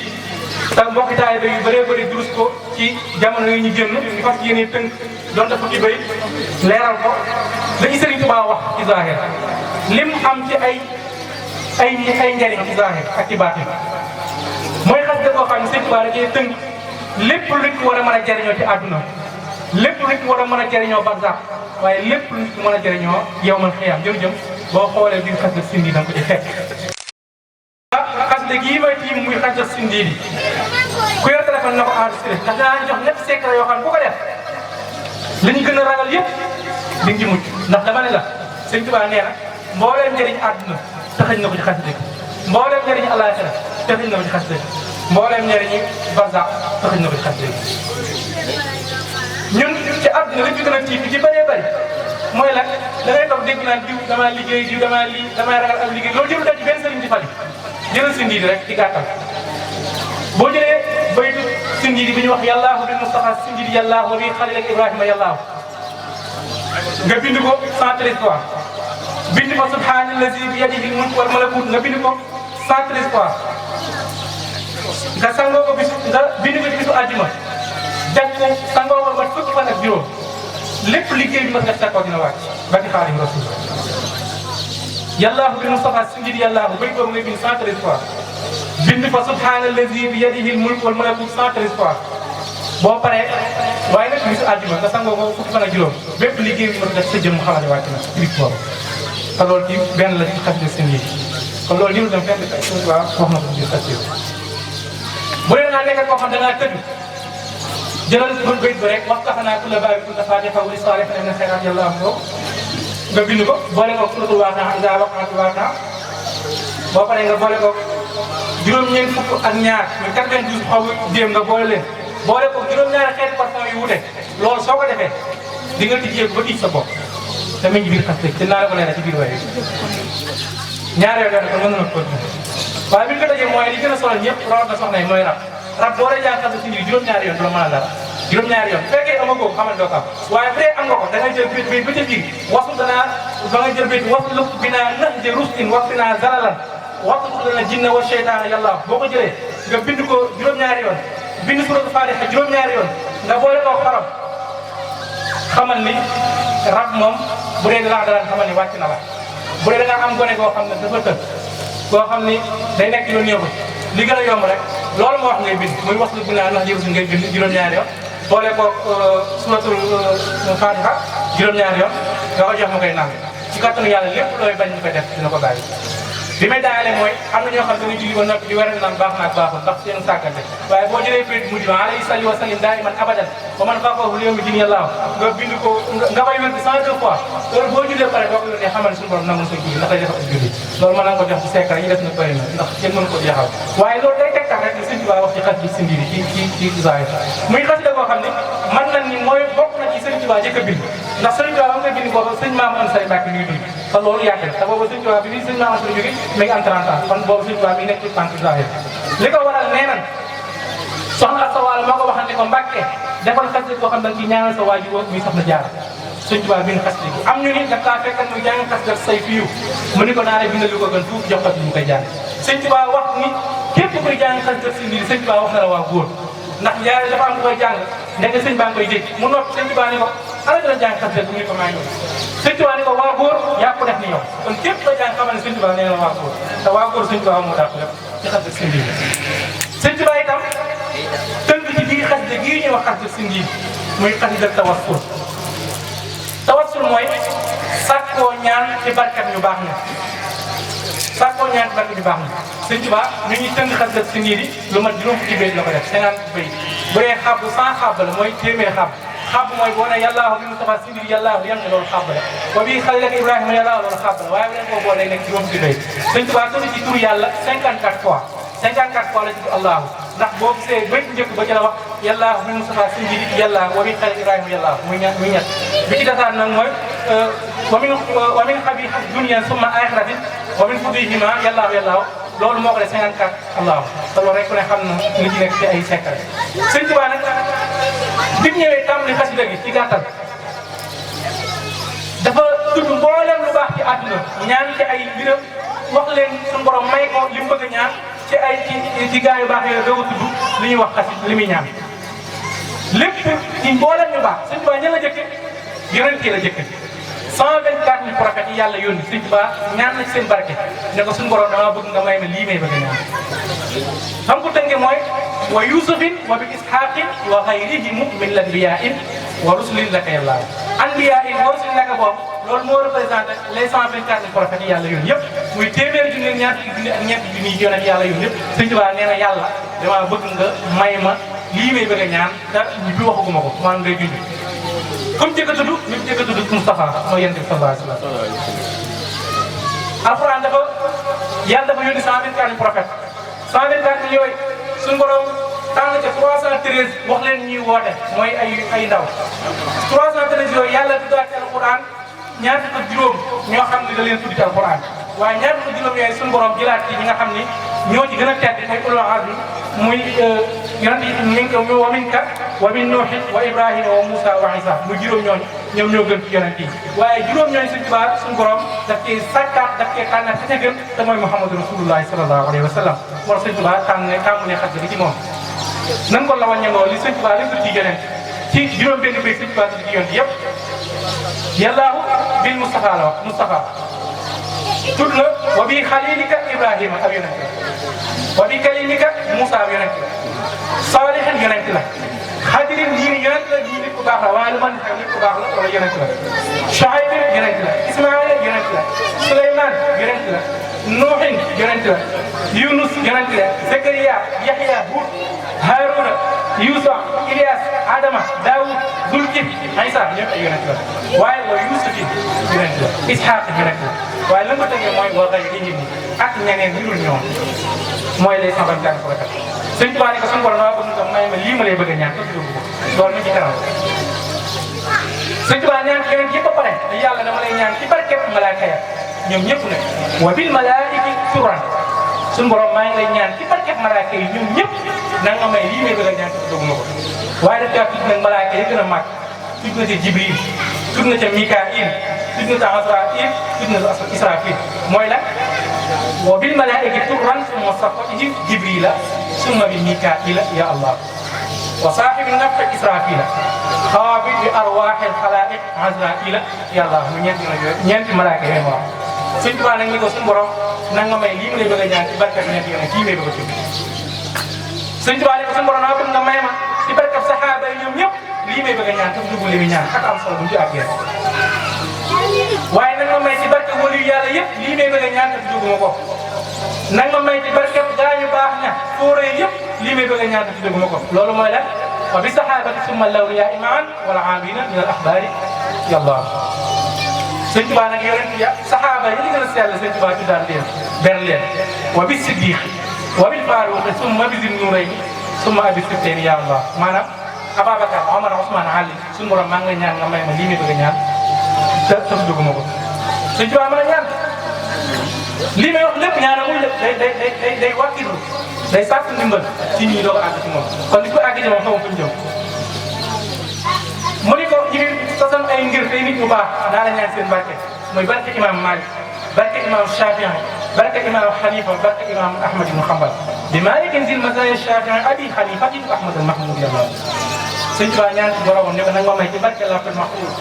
te mbokki taalibe yu bëree bëri durus ko ci jamono yi ñu génn ñu fas yéene tënk doon dafa ci béy leeral ko la ci Sëriñ Tuubaa wax ci zahir lim am ci ay njariñ ci zahir ak ci baatin mooy xasida boo xam ne Sëriñ Tuubaa da cee tënk lépp lu nit war a mën a jariñoo ci àdduna lépp lu nit war a mën a jariñoo barsax waaye lépp lu nit mën a jariñoo yawmal xiyaam jëm boo xoolee biir xasida Sindiidi da nga ko ci fekk xasida gii may tiim muy xasida Sindiidi ku yor téléphone na ko enregistré ndax dinaa jox ñetti secret yoo xam ne bu ko def li ñu gën a ragal yëpp di nga ci mucc ndax dama ne la Sëñ Tuubaa nee na mbooleem njëriñ àdduna taxañ na ko ci xasida gi mbooleem njëriñ àllaaxira taxañ na ko ci xasida gi mbooleem njëriñi barsax taxañ na ko ci xasida gi ñun ci àdduna li ñu gën a tiit ci bëree bëri mooy lan da ngay toog dégg naan diw damaa liggéey diw damaa lii damaa ragal am liggéey loolu jëru da ci benn sëriñ di fali jëral Sindiidi rek di gàttal boo jëlee baytu Sindiidi bi ñu wax yàllaahu bi Mustafa Sindiidi yàllaahu bi Xalil ak Ibrahima yàllaahu nga bind ko 113 fois bind ko subhaanallazi bi yadihi l-mulku wal malakut nga bind ko 113 fois nga sangoo ko nga bind ko ci bisu àjjuma def ko sangoo ko ba fukki fan ak juróom lépp liggéey bi mos nga fekkoo dina wàcc ba ci Xaadimu Rasuul yàllaahu bi Mustafa Sindiidi yàllaahu bay boobu nga bind 113 fois bind fa subhaanallazi bi yadihi l-mulku wal malakut 113 fois boo paree waaye nag bisu àjjuma nga sangoo ko fukki fan ak juróom bépp liggéey bi mos nga sa jëmm xalaat wàcc na ci biir boobu te loolu ci benn la ci xasida Sindiidi kon loolu li mu dem fenn waaw wax na ko biir xasida bu dee naa nekk koo xam da ngaa tëdd jëlal bët bayt ba rek waxtaanaa ku la bàyyi kunta faatiha wa li saalihiina mina xayraat yàlla am ko nga bind ko boole ko suratul waaqia idaa waqa'atil waaqia boo paree nga boole ko juróom-ñeent fukk ak ñaar muy 92 xaw jéem nga boole leen boole ko juróom-ñaari xeeti parfum yu wute loolu soo ko defee di nga tijjee ba tij sa bopp te mu ngi biir xasida te naa la ko leeral ci biir waaye ñaareel yoon kon mën na ko waaye bi ñu ko dajee mooy li gën a solo ñëpp rawat na soxna yi mooy rab boo dee jàng xasida Sindiidi juróom-ñaari yoon du la mën a dara juróom-ñaari yoon bu fekkee amagoo xamal doo ko am waaye bu dee am nga ko da ngay jël béy ba ca biir wasu danaa ba nga jël béy wasu lëpp bi naa nax di rustin waxti naa zaralan waxtu dana jinne wa seytaane yàlla boo ko jëlee nga bind ko juróom-ñaari yoon bind suratul Faatiha juróom-ñaari yoon nga boole ko xorom xamal ni rab moom bu dee dalaa dalaan xamal ni wàcc na la bu dee da nga am gone goo xam ne dafa tëdd goo xam ni day nekk lu néew li gën a yomb rek loolu moo wax ngay bind muy wax lu binaa nax jërusi ngay bind juróom-ñaari yoon boole ko suratul Faatiha juróom-ñaari yoon nga ko jox ma koy naan ci kattanu yàlla lépp looy bañ ñu koy def dina ko bàyyi bi may daanale mooy am na ñoo xam ne dañuy julli ba noppi di werante naan baax naag baaxul ndax seen sàggante waaye boo jëlee fii mujj ba alayhi salli wa sallim daa'iman abadan wa man xaafahu yawma din yàlla nga bind ko nga koy wér 102 fois loolu boo jullee pare boo ko yónnee xamal suñu borom nangu sa julli ndax day defal ak julli loolu mën naa ko jox ci secret yi def na bëri na ndax kenn mënu ko jeexal waaye loolu day tegtal rek li Sëñ Tuubaa wax ci xasida Sindiidi ci zahir muy xasida boo xam ne man nañ ni mooy bokk na ci Sëñ Tuubaa jëkk a bind ndax Sëñ Tuubaa ba nga bind boobu sëñ Maam Anta Sali Mbàkke mi ngi dund te loolu yàgg na te boobu Sëñ Tuubaa bi sëñ Maam Anta Sali jóge mi ngi am 30 ans kon boobu Sëñ Tuubaa mi ngi nekk ci tànk zahir li ko waral nee nan soxna Asta Walo moo ko waxal ne ko Mbàkke defal xasida boo xam ne ci ñaanal sa waajur woo muy soxna Jaara Sëñ Tuubaa bind xasida gi am ñu ni daf kaa fekk muy jàng xasida say fiiw mu ni ko naa ne bindal lu ko gën fuuf jox ko ci ñu koy jàng Sëñ Tuubaa wax ni képp kuy jàng xasida Sindiidi Sëñ Tuubaa wax na la waa góor ndax Jaara dafa am ku koy jàng ndeke sëñ baa ngi koy dégg mu noppi Sëñ Tuubaa ni ko ana doon jàng xasida bu ñu ko maa ngi Sëñ Tuubaa ni ko ko waa góor yaa ko def ni yow kon képp ko jàng xamal ne Sëñ Tuubaa nee na waa góor te waa góor Sëñ Tuubaa moo dàq lépp ci xasida Sëñ Ndiidi Sëñ Tuubaa itam tënk ci biir xasida gii ñuy wax xasida Sëñ Ndiidi muy xasida tawassul tawassul mooy sàkkoo ñaan ci barkat ñu baax na sàkkoo ñaan ci barkat ñu baax na Sëñ Tuubaa ñu ngi tënk xasida Sëñ Ndiidi lu mat juróom fukki bayt la ko def 50 bayt bu dee xab 100 xab la mooy téeméer xab mooy boo nee yàllaahu bi Mustafa Sëñ Ndiidi yàllaahu yem ne loolu xab la wa bii xalilaka Ibrahima yàllaahu loolu xab la waaye bu leen koo boo day nekk juróom fukki bayt Sëñ Tuubaa tudd ci turu yàlla 54 fois 54 fois la tudd allahu ndax boo gisee béyt njëkk ba ci la wax yàllaahu bi Mustafa Sëñ Ndiidi yàllaahu wa bii xalilaka Ibrahima yàllaahu muy ñett bi ci desaan nag mooy wa min xabiihi dunya summa aaxiratin wa min fudihima yàllaahu loolu moo ko def 54 allahu te loolu rek ku ne xam na li ci nekk ci ay secret Sëñ Tuubaa nag bi mu ñëwee tàmbali xasida gi ci gàttal dafa tudd mboolem lu baax ci àdduna ñaan ci ay mbiram wax leen suñu borom may ko li mu bëgg a ñaan ci ay ci gaa yu baax yooyu doog a tudd li ñuy wax xasida li muy ñaan lépp ci mboolem ñu baax Sëñ Tuubaa ña la jëkke yonent yi la jëkke 124 000 prophètes yi yàlla yónni Sëñ Tuubaa ñaan na ci seen barke ne ko suñu borom dama bëgg nga may ma lii may bëgg a ñaan xam ko tënke mooy wa yusufin wa bi ishaqin wa ghayrihim min al anbiyain wa rusulin laka yàlla anbiyain wa rusulin laka boobu loolu moo représenté les 124 000 prophètes yi yàlla yónni yëpp muy téeméeri junni ñaar junni ak ñeenti junni yonent yàlla yónni yëpp Sëñ Tuubaa nee na yàlla dama bëgg nga may ma lii may bëgg a ñaan te bi waxaguma ko maanaam ngay junj comme jëkk a tudd ñu jëkk a tudd Moustapha mooy yonent bi sallallahu alayhi wa sallam alxuraan dafa yàlla dafa yónni 124 000 prophètes 124 000 yooyu suñu borom tànn ca 313 wax leen ñuy woote mooy ay ndaw 313 yooyu yàlla tuddaat ci alxuraan ñaar fukk ak juróom ñoo xam ne da leen tudd ci alxuraan waaye ñaar fukk ak juróom yooyu suñu borom jëlaat ci ñi nga xam ni ñoo ci gën a tedd mooy ulul azmi muy yonent yi min ko wa minka wa min nuuhin wa ibrahima wa Moussa wa Isa muy juróom ñooñu ñoom ñoo gën ci yonent yi waaye juróom ñooñu Sëñ Tuubaa suñu borom daf cee sàkkaat daf cee tànnaat ca gën te mooy Muhammadu Rasulullahi sallallahu alayhi wa sallam moo Sëñ Tuubaa tàmbalee xasida gi ci moom nan ko la wàññandoo li Sëñ Tuubaa li tudd ci yonent ci juróom benn bay Sëñ Tuubaa tudd ci yonent yëpp yàllaahu bil Mustafa la wax Mustafa tudd la wa bi xalilika Ibrahima ab yonent la wa bi kalimika Moussa ab yonent la Saalihin yonent la Xadirin lii yonent la lii nit ku baax la waaye lu man xew nit ku baax la wala yonent la Shuayb yonent la Ismaïla yonent la Suleymaan yonent la Nuuhin yonent la Yunus yonent la Zakariya Yaxya Hud Haaruna Yuusa Ilyas Adama Daawud Zulkifli Isa ñëpp ay yonent la waaye wa Yuusuf yonent la Isxaaq yonent la waaye lan ko tegee mooy wa gayrihim ak ñeneen ñu dul ñoom mooy les 124 prophètes Sëñ Tuubaa ne ko suñu borom bëgg nga may ma lii ma lay bëgg a ñaan te dugg ko loolu ñu ci kanam Sëñ Tuubaa ñaan keneen yëpp ba pare yàlla dama lay ñaan ci barkeb malaaka ya ñoom ñëpp nag wa bil malaa'ikati turan suñu borom maa ngi lay ñaan ci barkeb malaaka yi ñoom ñëpp na nga may lii may bëgg a ñaan te dugg ma ko waaye daf caa tudd nag malaaka yi gën a màgg tudd na ca Jibril tudd na ca Mikaayil tudd na ca Asraafil tudd na ca Israafil mooy lan wa bil malaa'ikati turan summa safatihim Jibrila summa bi Mikaayila ya Allah wa saahibi nafxi Israafila xaabid bi arwaaxil xalaa'iq Azraa'ila ya Allah mu ñeenti malaaka yooyu ma wax Sëñ Tuubaa nag ni ko suñu borom na nga may lii ma lay bëgg a ñaan ci barkeb ñeenti yoon kii may bëgg a tudd Sëñ Tuubaa ne ko suñu borom naa bëgg nga may ma ci barkeb saxaaba yi ñoom ñëpp lii may bëgg a ñaan te dugg li muy ñaan ak am solo bu ñu ci àggee waaye nag ma may ci barkeb waliyu yàlla yëpp lii may bëgg a ñaan te dugg ma ko nag ma may ci barkeb gaañu baax ña fóoree yëpp lii may bëgg a ñaan te dugg ma ko loolu mooy lan wa bi saxaabati summa lawliyaa imaan wala aamina min al axbaari yàlla Sëñ Tuubaa nag yonent ya saxaaba yi li gën a sell Sëñ Tuubaa tuddaan leen ber leen wa bi siddiq wa bil faaruqi summa bi zin nuurayni summa abi sibtayni ya Allah maanaam Ababacar Omar Ousmane Ali suñu borom maa ngi lay ñaan nga may ma lii may bëgg a ñaan te duguma ko Sëñ Tuubaa mën a ñaan lii may wax lépp ñaanamul lépp day wàkkilu day sàkk ndimbal ci ñi doog a àgg ci moom kon li ko àgg ci moom xamoo fu ñu jëm mu ni ko Jibril sosoon ay ngir tey nit ñu baax naa la ñaan seen barke mooy barke imam Malik barke imam Shafii barke imam Hanifa barke imam Ahmad ibn Hanbal bi Malikin zil mazaya Shafii abi Hanifa ibn Ahmad al Mahmoud yàlla Sëñ Tuubaa ñaan ci boromam ne ko nag ma may ci barke Lawhul Mahfuuz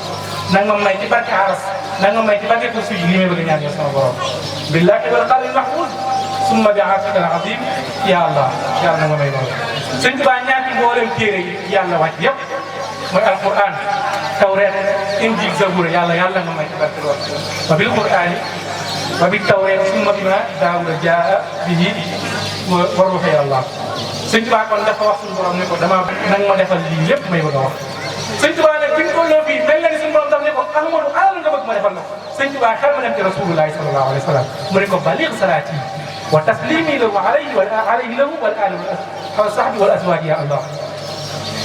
na nga ma may ci barke aras na nga ma may ci barke kursi yi li may bëgg ñaan yow sama borom billahi wal qalil mahfuz summa bi aafika al azim ya Allah yàlla na nga may loolu sëñ Tuubaa ñaan ci mboolem téere yi yàlla wàcc yëpp mooy alquran tawreet injil zabur yàlla nga may ci barke loolu wa bil qur'ani wa bit tawreet summa bima daawuda jaa bihi wa ruuhi Allah sëñ Tuubaa kon dafa wax suñu borom ne ko dama nang ma defal lii lépp may bëgg a wax sëñ Tuubaa nag biñ ko loo fii mel na ni suñu borom daf ne ko Ahmadu alal nga bëgg ma defal la sëñ Tuubaa xel ma dem ci rasulullahi sallallahu alayhi wa sallam mu ne ko baligh salaati wa taslimi lahu alayhi lahu wal ali wa sahbi wal azwaj ya Allah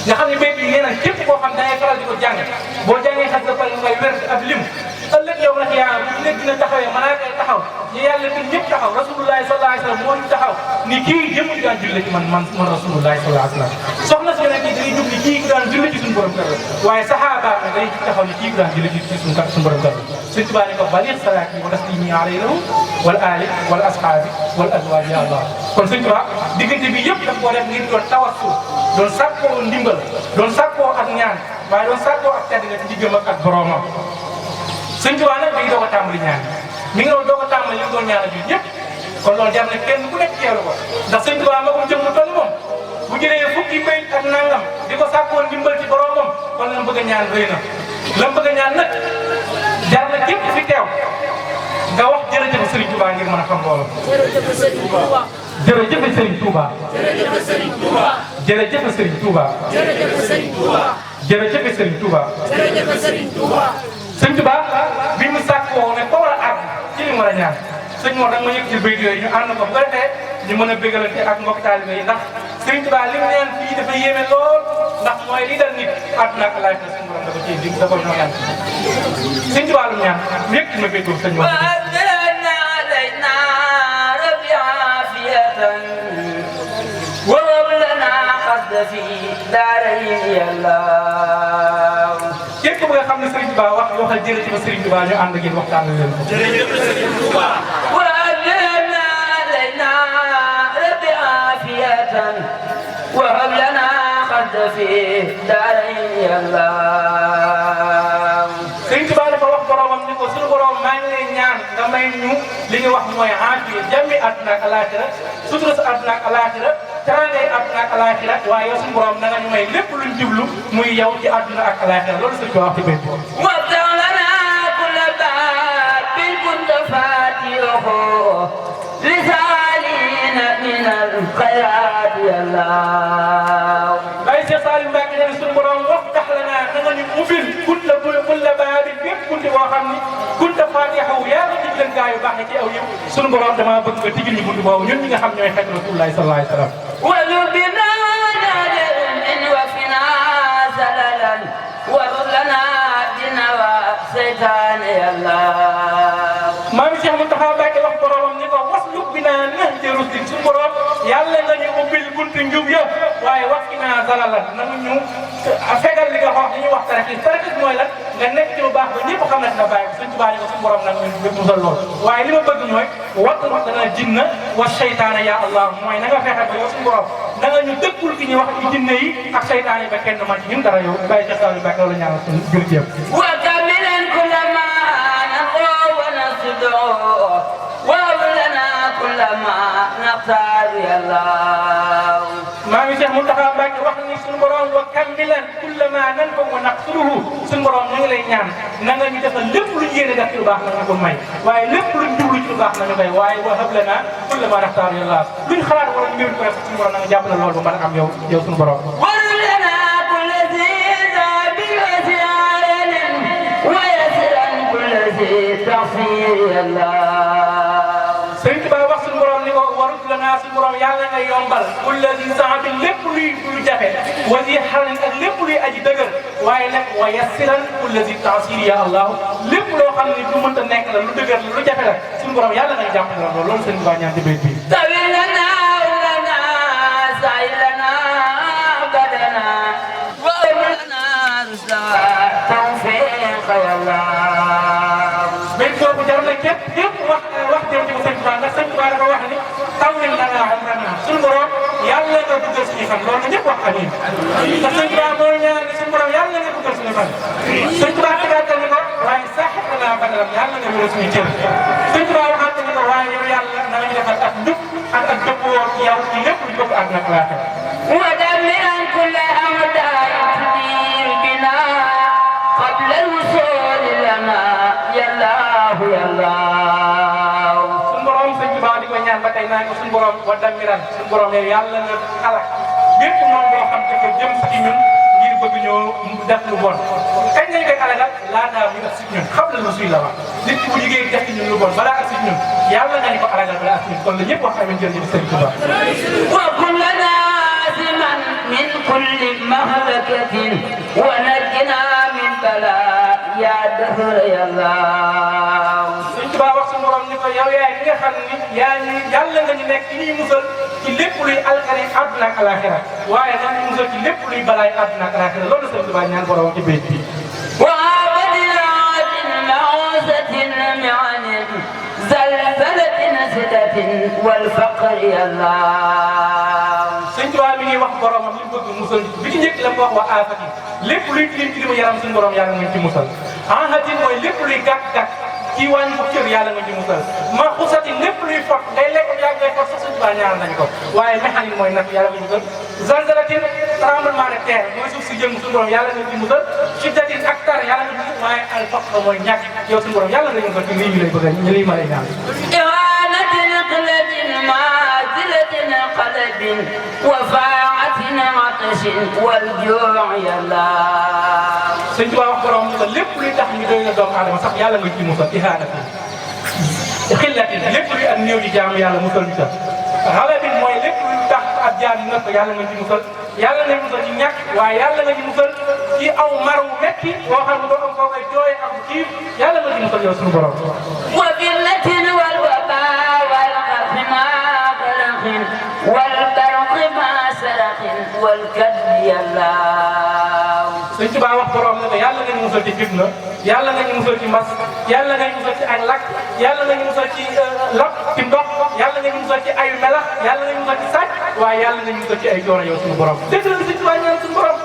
nga xam ne béy bi nee na képp koo xam da ngay faral di ko jàng boo jàngee xas ba pare ngay wér ab lim ëllëg yow nag yaa nekk dina taxawee mën naa koy taxaw ñu yàlla bi ñëpp taxaw rasulullahi sallallahu alayhi wa sallam moo ñu taxaw ni kii jëmm daan julli ci man rasulullahi sallallahu alayhi wa sallam soxna si nag dañuy jug ni kii daan julli ci suñu borom kër waaye saxaaba nag dañuy jug taxaw ni kii daan julli ci suñu borom kër Sëñ Tuubaa ne ko baligh salaati wa taslimi alayhi wal ali wal ashaabi wal azwaaj ya Allah kon Sëñ Tuubaa diggante bi yëpp daf koo def ngir doon tawassul doon sàkkoo ndimbal doon sàkkoo ak ñaan waaye doon sàkkoo ak tedd nga ci diggam ak boromam Sëñ Tuubaa nag mi ngi doog a tàmbali ñaan mi ngi doog a tàmbali li mu doon ñaan ak ñun ñëpp kon loolu jar na kenn ku nekk teelu ko ndax Sëñ Tuubaa ma ko jëm lu toll moom bu jëlee fukki mbéy ak nangam di ko sàkkoon ndimbal ci boromam kon la mu bëgg a ñaan rëy na la mu bëgg a ñaan nag jar na képp fi teew nga wax jërëjëf Sëriñ Tuubaa ngir mën a xam loolu. jërëjëf Sëriñ Tuubaa. jërëjëf Sëriñ Tuubaa. jërëjëf Sëriñ Tuubaa. jërëjëf Sëriñ Tuubaa. jërëjëf Sëriñ Tuubaa. jërëjëf Sëriñ Tuubaa. Sëriñ Tuubaa bi mu sàkkoo ne ko war a àgg ci li mu war a ñaan sëñ Mor da nga ma yëg ci bayt yooyu ñu ànd ko bu ko defee ñu mën a bégalante ak mbokk taalibe yi ndax Sëriñ Tuubaa li mu ñaan fii dafa yéeme lool ndax mooy li dal nit àdduna ak laaj la suñu borom da ko ciy dig da ko ñoo ñaan Sëriñ Tuubaa lu ñaan yëg ci ma bayt boobu sëñ Mor في دارين يا الله képp ku nga xam ne Serigne Touba wax waxal jërëjëf Serigne Touba ñu ànd ak yéen waxtaan leen ko. jërëjëf Serigne Touba. وأجلنا لنا رب عافية وهب لنا خد في دارين يا الله. Serigne Touba dafa wax boromam ni ko suñu borom maa ngi lay ñaan nga may ñu li ñuy wax mooy aafiya jàmmi àdduna ak alaaxira sutura sa àdduna ak alaaxira teraangay àdduna ak alaaxira waaye yow suñu borom na nga ñu may lépp luñ jublu muy yow ci àdduna ak alaaxira loolu Serigne Touba wax ci benn bopp. وافتح لنا كل باب كنت فاتحه لسالين من الخيرات يا الله. Baye Cheikh Saliou Mbacké nee na suñu borom waftax lana na nga ñu ubbil kulla baabin bépp bunti boo xam ni kunta faatixahu yaa ngi dig leen gaa yu baax ci aw yëpp suñu borom damaa bëgg nga tijjil ñu bunti boobu ñun ñi nga xam ñooy xeetu Rasulullahi sallallahu alayhi wa sallam. ولبنا نادر من وفنا زللا ورلنا دنا سيطان يا الله. maam Cheikh Mountakha Mbacké wax boromam ni ko wasluk binaa nahja rusdik suñu borom yàlla nga ñu ubbil bunti njub yëpp waaye wax naa zalalan na ñu fegal li nga wax li ñuy wax tarakis mooy lan nga nekk ci lu baax ba ñëpp xam na dina bàyyi ko suñu tubaab yi ko suñu borom nag ñu musal lool waaye li ma bëgg mooy wattu dana jinna wa seytaane ya Allah mooy na nga fexe ba yow suñu borom na nga ñu dëkkul ki ñuy wax ci jinne yi ak seytaane yi ba kenn man ci ñun dara yow Baye Cheikh Saliou Mbacké loolu ñaanal suñu jur gi yëpp. وكملا كل ما نقوى ونصدع وهب لنا كل ما نختار يا الله. maam Cheikh Mountakha Mbacké wax ni suñu borom wa kammilan kulla ma nanfa wa naqsuruhu suñu borom ñu ngi lay ñaan na nga ñu defal lépp luñ yéene def ci lu baax na nga ko may waaye lépp luñ jublu ci lu baax na ñu koy waaye wa hab lana kulla ma naxtaar ya Allah luñ xalaat wala mbir ko rek suñu borom na nga jàppale loolu ba mën a am yow suñu borom. وهب لنا كل ذي ذاب وسعال ويسرا كل ذي تغفير يا الله. Sëriñ Tuubaa wax suñu borom ni ko warut la naa suñu borom yàlla nga yombal kulla zi saabi lépp luy jafe wa zi xarin ak lépp luy aji dëgër waaye nag wa yassiran kulla zi taasir ya Allah lépp loo xam ne lu mënta nekk la lu dëgër la lu jafe la suñu borom yàlla nga jàppale la loolu Sëriñ Tuubaa ñaan ci béy bi. طويل لنا ولنا سعيد لنا بدنا وهب لنا رشدا توفيق يا الله. béy boobu jar na képp wax jëm ci Sëriñ Tuubaa ndax Sëriñ Tuubaa dafa wax ni tawil lana umrana suñu borom yàlla nga duggal suñu fan loolu ñëpp wax amiin ndax Sëriñ Tuubaa moo ñaan ni suñu borom yàlla nga duggal suñu fan Sëriñ Tuubaa tegaat ni ko waaye saxit naa badalam yàlla nga wéral suñu cër sëñ Tuubaa waxaat ni ko waaye yow yàlla na nga ñu defal ak njub ak dëppoo yow ci lépp lu bokk àdduna ak laaxira ودمرا كل أعداء تدير بنا قبل الوصول لنا يا الله يا الله suñu borom sëñ Tuubaa di ko ñaan ba tey naa ko suñu borom wa damiran suñu borom yow yàlla nga xalak bépp noonu boo xam dafa jëm ci ñun ngir bëgg ñoo def lu bon kañ lañ koy alagal laataa ñu ak si ñun xam la lu suy la wax nit ki bu liggéey def ci ñun lu bon balaa ak si ñun yàlla nga ñu ko alagal balaa ak si ñun kon la ñëpp wax amen jërëjëf sëñ Tuubaa وكلنا عازما من كل مهلكة ونجنا من بلاء يا دهر يا الله sëñ Tuubaa wax suñu borom ni ko yow yaay ki nga xam ni yaa ñu yàlla nga ñu nekk ci ñuy musal ci lépp luy alkane àdduna ak alaxira waaye nag ñu musal ci lépp luy balaay àdduna ak alaxira loolu sëñ Tuubaa ñaan borom ci béy bi وعبد العاد معوزة معن زلزلة سدة والفقر يا الله sëñ Tuubaa mi ngi wax boromam li mu bëgg musal bi ci njëkk la ko wax waa aafati lépp luy tilim ci li mu yaram suñu borom yàlla nga ci musal anhatin mooy lépp luy gàkk-gàkk ci wàññi ko cër yàlla nga ci musal ma xusatin lépp luy fot ngay lekk yàgg ngay fot sax sëñ Tuubaa ñaanal nañu ko waaye méxanin mooy nag yàlla nga ci musal zalzalatin tremblement de terre mooy suuf si jëng suñu borom yàlla nga ci musal shiddatin ak tar yàlla nga ci musal waaye al faqr mooy ñàkk yow suñu borom yàlla nga ci musal ci lii ñu lay bëgg ñu lii ma lay ñaan إهانة قلة معزلة قلب وفاعة عطش والجوع يا الله sëñ Tuubaa wax borom ni ko lépp luy tax ñu doy na doomu aadama sax yàlla nga ci musal ihaanati xillatin lépp luy ak néew di jaamu yàlla musal ñu sax xalabin mooy lépp luy tax ak jaam yi nga ko yàlla nga ci musal yàlla nga musal ci ñàkk waaye yàlla nga ci musal ci aw mar wu metti boo xam ne doo am foo koy jooy ak xiif yàlla nga ci musal yow suñu borom وذلة والوباء والقرح ما قرح والبرق ما سرق والكد يا الله sëñ Tuubaa wax borom ne ko yàlla nga ñu musal ci fitna yàlla nga ñu musal ci mbas yàlla nga ñu musal ci ak lakk yàlla nga ñu musal ci lap ci ndox yàlla nga ñu musal ci ayu melax yàlla nga ñu musal ci sàcc waaye yàlla nga ñu musal ci ay coono yow suñu borom dégg nga sëñ Tuubaa ñaan suñu borom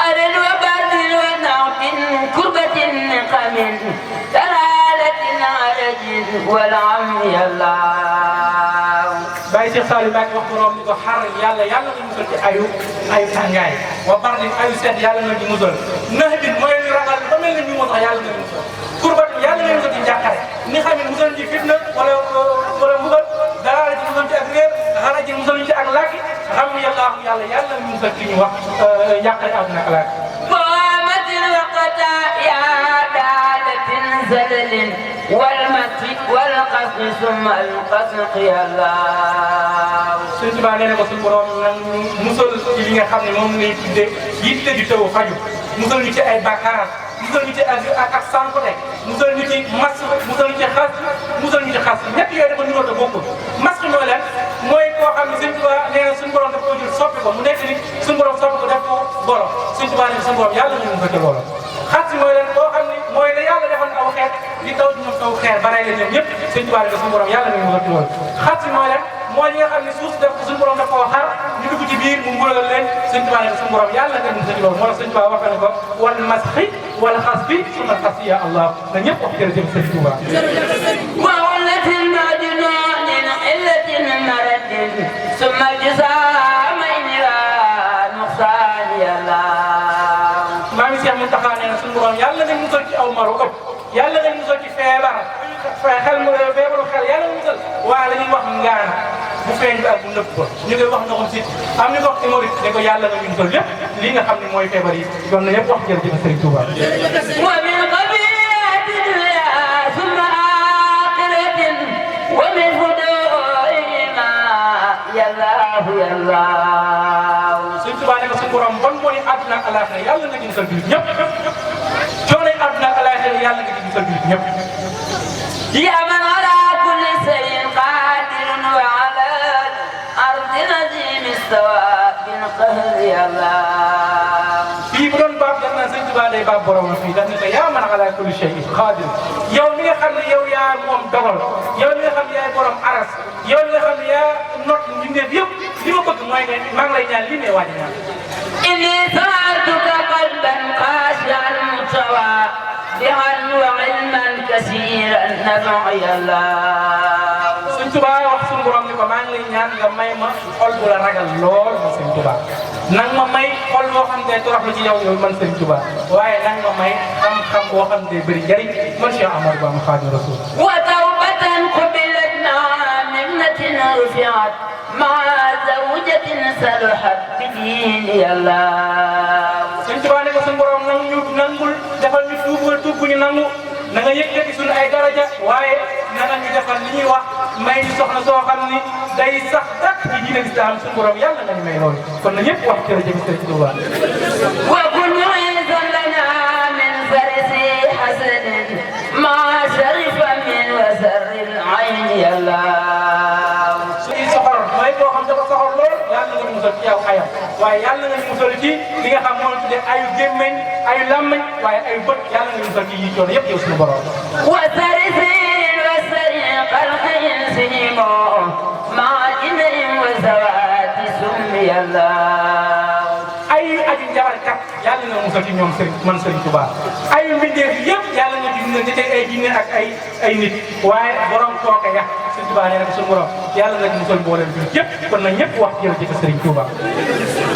أرد وبرد ونعم كربة نقم دلالة عرج والعم يا الله Baye Cheikh Saliou Mbacké wax borom ni ko xar yàlla yàlla nga musal ci ayu tàngaay wa bardin ayu sedd yàlla nga ci musal nax bi mooy ñu ragal ba mel ni ñu moo tax yàlla nga musal kurbatin yàlla nga musal ci njàqare ni xam ne musal ci fitna wala mbugal dara la ci musal ci ak réer xara ji musal ci ak làkki xam yàlla nga musal ci ñu wax njàqare àdduna ak làkki قامت الوقتا يا دالة زلل والمسح والقصر ثم القسق يا الله sëñ Tuubaa nee na ko suñu borom nag musal ci li nga xam ne moom ngay tuddee yitte di taw faju musal ñu ci ay bàkkaar musal ñu ci ak sànqute musal ñu ci mas musal ñu ci xas musal ñu ci xas ñett yooyu dafa nuroo te bokkul mas mooy leen mooy koo xam ne sëñ Tuubaa nee na suñu borom daf ko jël soppi ko mu nekk ni suñu borom soppi ko def ko golo sëñ Tuubaa nee na suñu borom yàlla ñu musal ci loolu xas mooy leen koo xam ne mooy la yàlla defoon aw xeet di taw ci ñoom taw xeer ba rey leen ñoom ñëpp sëñ Tuubaa nee na suñu borom yàlla ñu musal ci loolu xas mooy leen mooy ñi nga xam ne suuf def suñu borom daf koo xar ñu dugg ci biir mu mbugalal leen sëñ Tuubaa ne suñu borom yàlla nga musal ci loolu moo tax sëñ Tuubaa wax na ko wal masxi wal xas bi suma xas ya allah na ñëpp wax jërëjëf sëñ Tuubaa وولة مجنون علة مرد ثم جزامين ونقصان يا الله maa ngi Seex Muntaxa nee na suñu borom yàlla nga musal ci aw maru ëpp yàlla nga musal ci feebar feebaru xel yàlla nga musal waaye la ñuy wax ngaana bu feeñ bi ak bu nëpp ko ñu koy wax ndoxam si am ñu ko wax hémorroïde ne ko yàlla nga ñu musal lépp li nga xam ne mooy feebar yi doon na ñëpp wax jërëjëf Sëriñ Tuubaa ومن قبيلة الدنيا ثم آخرة ومن فدوئهما يا الله يا الله Sëriñ Tuubaa ne ko suñu borom bon boni àdduna ak alaaxira yàlla nga ci musal jullit ñëpp coono àdduna ak alaaxira yàlla nga ci musal jullit ñëpp يا من على كل شيء قادر وعلى الأرض نزيم السواء بالقهر يا الله fii bu doon baax dana naan sëñ Tuubaa day baax borom fii daf ne ko yaa man ala kulli shay'in qaadir yow mi nga xam ne yow yaa moom dogal yow mi nga xam ne yaay borom aras yow mi nga xam ne yaa not mbindeef yëpp li ma bëgg mooy ne maa ngi lay ñaan lii may waaj a ñaan. inni sa'altuka qalban khashi'an mutawaddi'an wa 'ilman kasiran nafi'a Allah. sëñ Tuubaa wax suñu borom ni ko maa ngi lay ñaan nga may ma xol bu la ragal lool man sëñ Tuubaa nang ma may xol boo xam ne torox la ci yow yow man sëñ Tuubaa waaye nang ma may xam-xam boo xam ne bëri njëriñ man Cheikh Ahmadou Bamba Khadimu Rasul. wa tawbatan qubilat ma'a minnatin rufi'at ma'a zawjatin salahat bi diini Allah. sëñ Tuubaa ne ko suñu borom nangul defal ñu tuub bu ñu nangu na nga yëkkati suñu ay daraja waaye na nga ñu defal li ñuy wax may ñu soxna soo xam ni day sax dak ci diine islam suñu borom yàlla nga ñu may loolu kon na ñëpp wax jërëjëf sëñ Tuubaa. wa kun mu'izan lana min farisi hasanin ma sharifa min wa sarril ayni Allah. suñuy soxor mooy koo xam dafa soxor lool yàlla nga ñu musal ci yow ayam waaye yàlla nga ñu musal ci li nga xam moo tuddee ayu gémmeñ ayu làmmeñ waaye ayu bët yàlla nga ñu musal ci yi coono yëpp yow suñu borom. wa sarisin wa sarin qalqin sinimo ma jinain wa zawati summi Allah. ay aju njabarkat yàlla nga musal ci ñoom sëriñ man sëriñ Tuubaa ay mbindeef yëpp yàlla nga ci nit ay jinne ak ay nit waaye borom kooka ya sëriñ Tuubaa nee na ko suñu borom yàlla nga ci musal mboolem bi yëpp kon nag ñëpp wax jërëjëf sëriñ Tuubaa.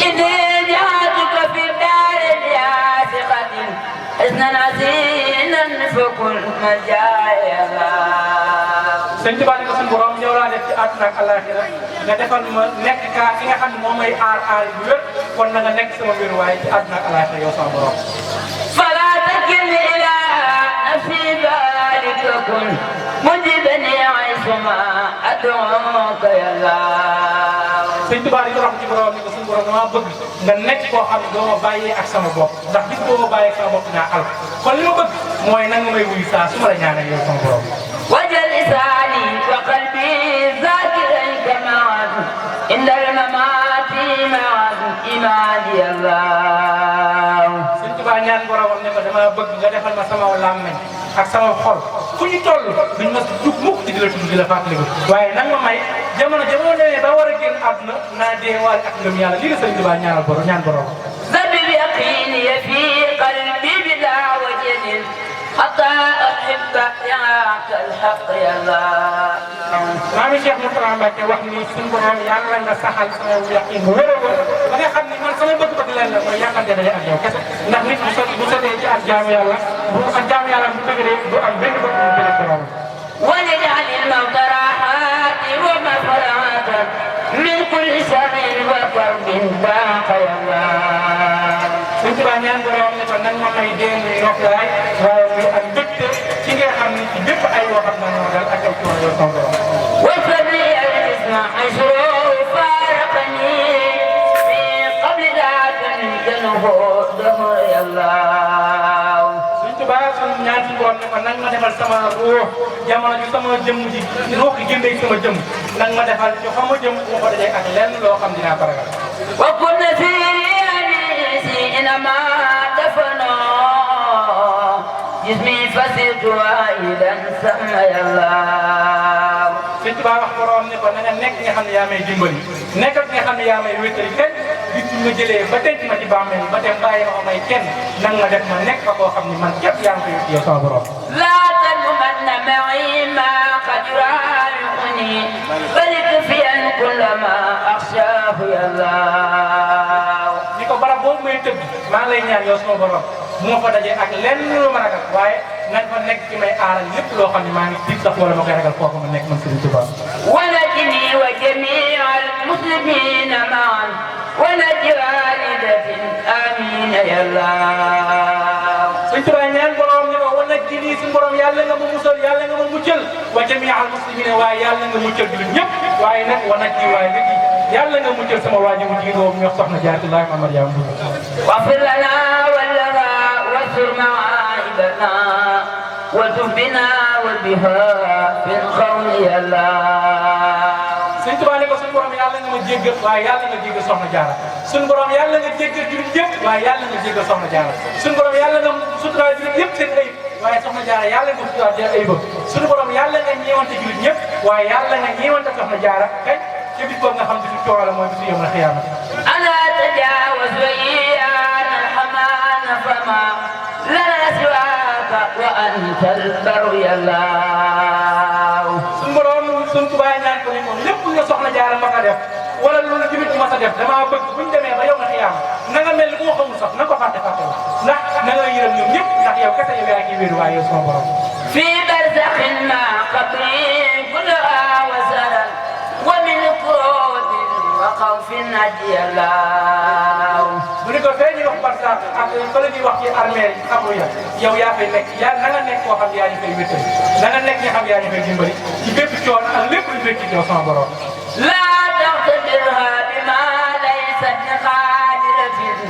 inni ja'altuka fi daarin yaasiqatin hisnan hasinan fakun majaaya sëriñ Tuubaa ne ko suñu borom yow laa def ci àdduna ak àllaaxira nga defal ma nekk kaa ki nga xam ne moom may aar bu wér kon na nga nekk sama wér waaye ci àdduna ak àllaaxira yow sama borom. fala takilni ila nafsi dhalika kun mujibani aysuma ad'uka ya Allah. sëriñ Tuubaa di ko wax ci borom ni ko suñu borom dama bëgg nga nekk koo xam ne doo ma bàyyee ak sama bopp ndax bis boo ma bàyyee ak sama bopp dinaa al kon li ma bëgg mooy nag nga may wuyu saa su ma la ñaanal yow sama borom. wajal lisaani wa qalbi zakirayka ma'an inda al-mamati ma'an imani Allah. sëriñ Tuubaa ñaan boromam ne ko dama bëgg nga defal ma sama làmmeñ ak sama xol fu ñu toll duñ ma jug mukk di la tudd di la fàttaliku waaye nag ma may jamono demee ba war a génn àdduna naa dee waale ak ngëm yàlla lii la sëriñ Tuubaa ñaanal borom ñaan borom. zabil yaqini fi qalbi bila wajhin hatta uhibba ya'aka al-haqq ya Allah. maami Cheikh Mourtada Mbacke wax ni suñu borom yàlla nga saxal sama yaqin bu wér a wér ba nga xam ni man sama bëgg-bëgg leen la mooy yaakaar daje ak yow kese ndax nit bu sotee ci ak jaamu yàlla bu ak jaamu yàlla bu dëgëree du am benn bëgg bu benn borom. واجعل الموت راحات ومفرعة من كل شر وكرب باق يا الله. sëñ Tuubaa ñaan borom ne ko nan ma may dégg noflaay waaye muy ak mbégte ci nga xam ni ci bépp ay yoo xam ne moo dal ak ay coono yoo sama borom. وصلي الاسمع عشره فارقني في قبل ذاك الجنه دهر يا الله. sëñ Tuubaa suñu ñaan ci borom ne ko nan ma defal sama ruux jamono ji sama jëmm ji ruux gi génnee sama jëmm nan ma defal ci fa ma jëm bu ma ko dajee ak lenn loo xam dinaa ko ragal. وكن في أنيسي إنما دفنوا جسمي فسرت واحدا سمى الله. sëñ Tuubaa wax borom ne ko na nga nekk nga xam ne yaa may dimbali nekk ak nga xam ne yaa may wéttali kenn bis bu ma jëlee ba denc ma ci bàmmeel ba dem bàyyi ma may kenn nan ma def ma nekk fa koo xam ne man képp yaa ngi koy yow sama borom. لا تلومن معي ما قد يرافقني بل اكفيا كل ما أخشاه يا الله. ni ko barab boobu may tëdd maa ngi lay ñaan yow sama borom bu ma fa dajee ak lenn lu ma ragal waaye nañ fa nekk ci may aaral lépp loo xam ne maa ngi tiit sax wala ma koy ragal foofu ma nekk man Sëriñ Tuubaa. ونجني وجميع المسلمين معا ونج والدة آمين يا الله. sëñ Tuubaa ñaan borom ne ko wan ji nii suñu borom yàlla nga ma musal yàlla nga ma muccal wa jamii al muslimina waaye yàlla nga muccal jullit ñëpp waaye nag wan ji waaye nga ji yàlla nga muccal sama waa ji mu jigéen boobu ñu wax soxna Jaaratullaahi Maam Mariama Bousso. واغفر لنا ولنا واستر معايبنا والتف بنا والبها في القول يا الله. sëñ Tuubaa ne ko suñu borom yàlla nga ma jéggal waaye yàlla nga jéggal soxna Jaara suñu borom yàlla nga jéggal jullit yëpp waaye yàlla nga jéggal soxna jaara suñu borom yàlla nga suturaal jullit yëpp seen ayib waaye soxna jaara yàlla nga suturaal seen ayibam suñu borom yàlla nga ñeewante jullit ñëpp waaye yàlla nga ñeewante soxna jaara kay ci bis boobu nga xam ne bisu coono la mooy bisu yawm al xiyaama ana tajawaz an alhaman fama lana siwaka wa anta albaru yàlla suñu borom suñu tubaay ñaan ko ni moom lépp nga soxna jaara ma ko def wala loolu jullit ma sa def damaa bëgg buñ demee ba yawm al xiyaama na nga mel ni ku ma xamul sax na nga ko fàtte ndax na nga yërëm ñoom ñëpp ndax yow kese yow yaa ngi wéeru waaye yow sama borom fi barzakhin ma qabri kulluha wa saran wa min qurubin wa khawfin najiyallah bu ni ko fee ñuy wax barzak ak fa la ñuy wax ci armée yi xamu ya yow yaa fay nekk yaa na nga nekk koo xam yaa ñu fay wéttal na nga nekk ñi xam yaa ñu fay dimbali ci bépp coono ak lépp lu fekk ci yow sama borom la taqdirha bima laysa biqadiratin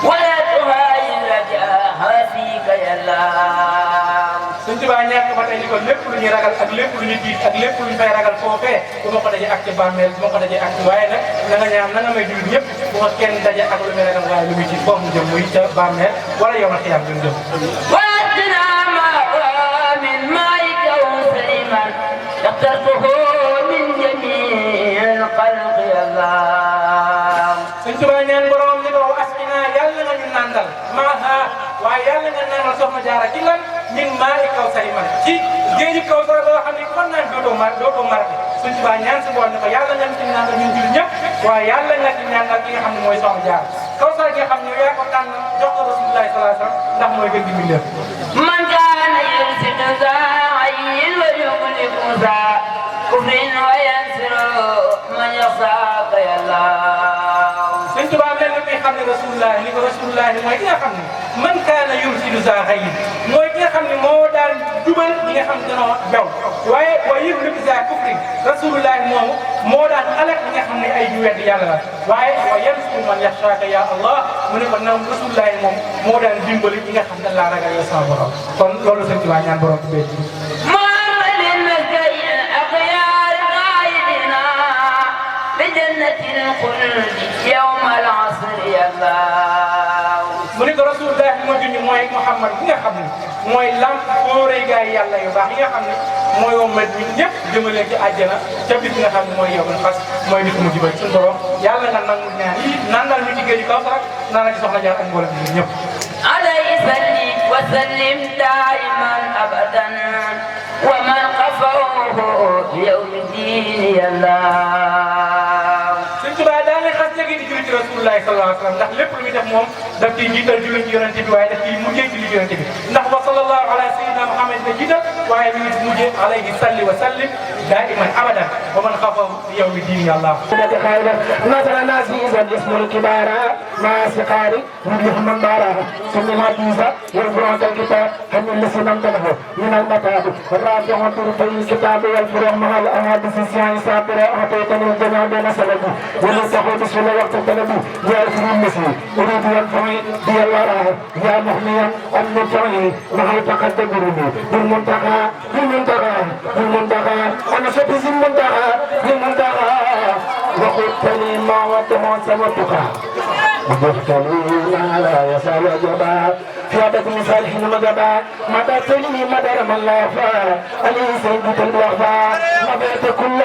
wala tuhayin rajaha fika yallah suñ tubaab ñàkk ba tey ni ko lépp lu ñuy ragal ak lépp lu ñuy tiit ak lépp lu ñu fay ragal foofee bu ma ko dajee ak ci bàmmeel bu ma ko dajee ak ci waaye nag na nga ñaan na nga may jullit ñëpp bu ma kenn daje ak lu muy ragal waaye lu muy tiit foofu mu jëm muy ca bàmmeel wala yow na xiyaam gën jëm واتنا ما من مائك وسليما اخترته من جميع الخلق يا الله suñ tubaab ñaan borom ni ko askina yàlla nga ñu nandal maaha waaye yàlla nga nandal soxna jaara ci lan min maa i kaw sari man ci géeju kaw sara boo xam ne kon naan dootoo marqué suñ tubaab ñaan si boor ne ko yàlla nga ci nandal ñun jullit ñëpp waaye yàlla nga ci nandal ki nga xam ne mooy soxna jaara kaw sara gi nga xam ne yaa ko tànn jox ko rasulullahi sallallahu alayhi wasallam ndax mooy gën di mbindeef من كان يرسل ذا عين ويغلق ذا كفر وينصر من يخشاك يا الله suñ tubaab mel ni kuy xam ne rasulullahi ni ko rasulullahi mooy ki nga xam ne man kaana yursilu za xayyin mooy ki nga xam ne moo daan jubal ñi nga xam ne dañoo bew waaye wa yuhliku za kufri rasulullahi moomu moo daan alak ñi nga xam ne ay ju wedd yàlla la waaye wa yansuru man yaxshaaka ya allah mu ne ko nam rasulullahi moom moo daan dimbali ñi nga xam ne laa ragal yow sama borom kon loolu suñ tubaab ñaan borom ci béy محمد المسكين الأخيار قائدنا بجنة الخلد يوم العصر يا الله mu ne ko rasulullahi moo junj mooy Muhammad bi nga xam ne mooy lamp fóoree gaay yàlla yu baax yi nga xam ne mooy wommat ñun ñëpp jëmale ci àjjana ca bis nga xam ne mooy yowmal fas mooy bis mu jibal suñu borom yàlla nga nangu ñaan yi nandal ñu ci géeju kaw sax naan ci soxna jaar ak mboolem ñun ñëpp عليه صل وسلم دائما أبدا ومن خفوه يوم الدين يا الله suñ tubaab daal di xas léegi di julli ci rasulullahi sallallahu alayhi wa sallam ndax lépp lu muy def moom daf ciy jiital julli ci yonente bi waaye daf ciy mujjee ci yonente bi ndax wa sallallahu ala sayyidina Muhammad la jiital waaye mi ngi mujjee alayhi salli wa sallim daiman abadan wa man xafahu fi yawmi diin ya allah نظر نازيزا اسم الكبار مع سقاري وجه من دارها ثم الحديث والفروع الكتاب هم الذين امتنعوا من المتاب الرافع طرفي الكتاب والفروع مع الاحاديث السيان سابرة اعطيتني الجميع بين سلبي ولتقول بسم الله وقت الطلبي يا اسم المسيح اريد ينفعي بي الوراه يا محميا المنفعي مع تقدمني بالمنتقى بالمنتقى بالمنتقى انا شبه المنتقى بالمنتقى وقلت لي ما وتم سمتك وضحت لي ما لا يسال جبا في عدد صالحين مجبا مدت لي مدر من لا يخفى علي سيدك الوفا مبيت كل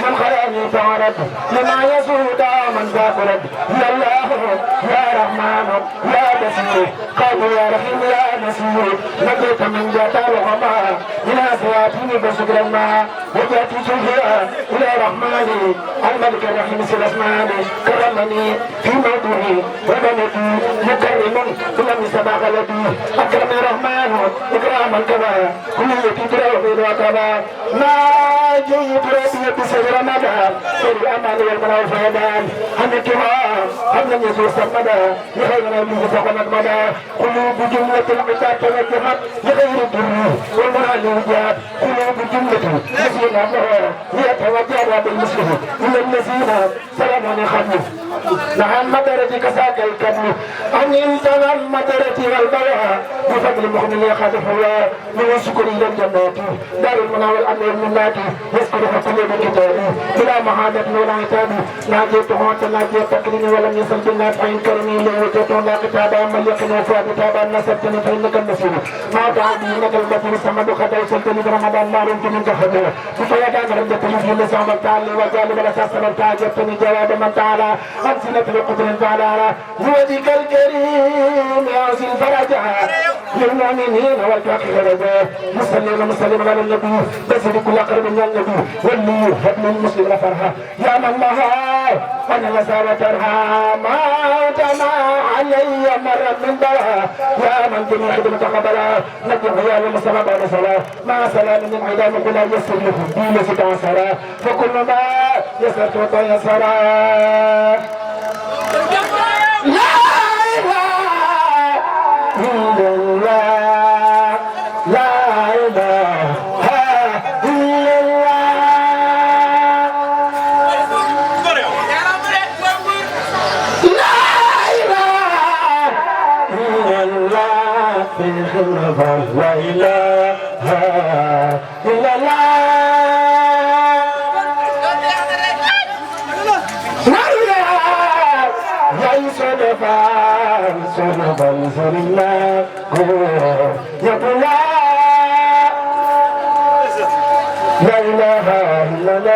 من خلاني تعرض لما يسود من ذاكرت يا الله يا رحمن يا بصير قال يا رحيم يا نصير نجيت من جات الغما الى سياتيني بشكر ما وجات شجرا الى رحماني الملك الرحيم الاسمان كرمني في موضوعي وبنتي مكرم لم يسبق لدي اكرم الرحمن اكراما كما كل يتدرى في الوكبا ما جيت راسي بسر رمضان سر الامل والمنى والفيضان حمدتها حمدا يسوع سمدا لخير من فقمت مدى قلوب جمله العتاب توجهت لغير الدنيا والمنى الوجاد قلوب جملة مسلم أمره يتوجه بالمسلم إن الذين سلموا خدمه نعم مدرتي كساك الكدم أن انتظر مدرتي والبلاء بفضل المؤمن يخاطف الله من شكر إلى الجنات دار المنى والأمن والمنات يذكر حكمه بالكتاب إلى مهادة ولا عتاب ناجيته ناجية تكريم ولم يصل بالناس فإن كرمي لوجدته لا كتاب أما اليقين وفاء كتابا نسبتني فإنك النسير ما تعدي إنك البصير الصمد قد أوصلتني برمضان ما رمت منك خبيرا فيا رجت في اللي سامت تعالي وجالب الأساس من تعجبتني جواب من تعالى أمسنة بقدر تعالى وجهك الكريم يعزي الفرج للمؤمنين والكافر رجاء مسلم على النبي بس بكل أقرب من النبي واللي هدم المسلم فرحة يا من لها أنا مسارتها ما تما علي مرة من بلها يا من تني خدمة قبلها نجم يا المصطفى بعد صلاة مع سلام من عدام كلا يسر له دين ستعصرا فكل ما يسرت وتيسرا لا إله إلا الله لا إله إلا الله لا إله إلا الله في الخلفة لا إله إلا الله صدفا سرنا يقول لا إله إلا الله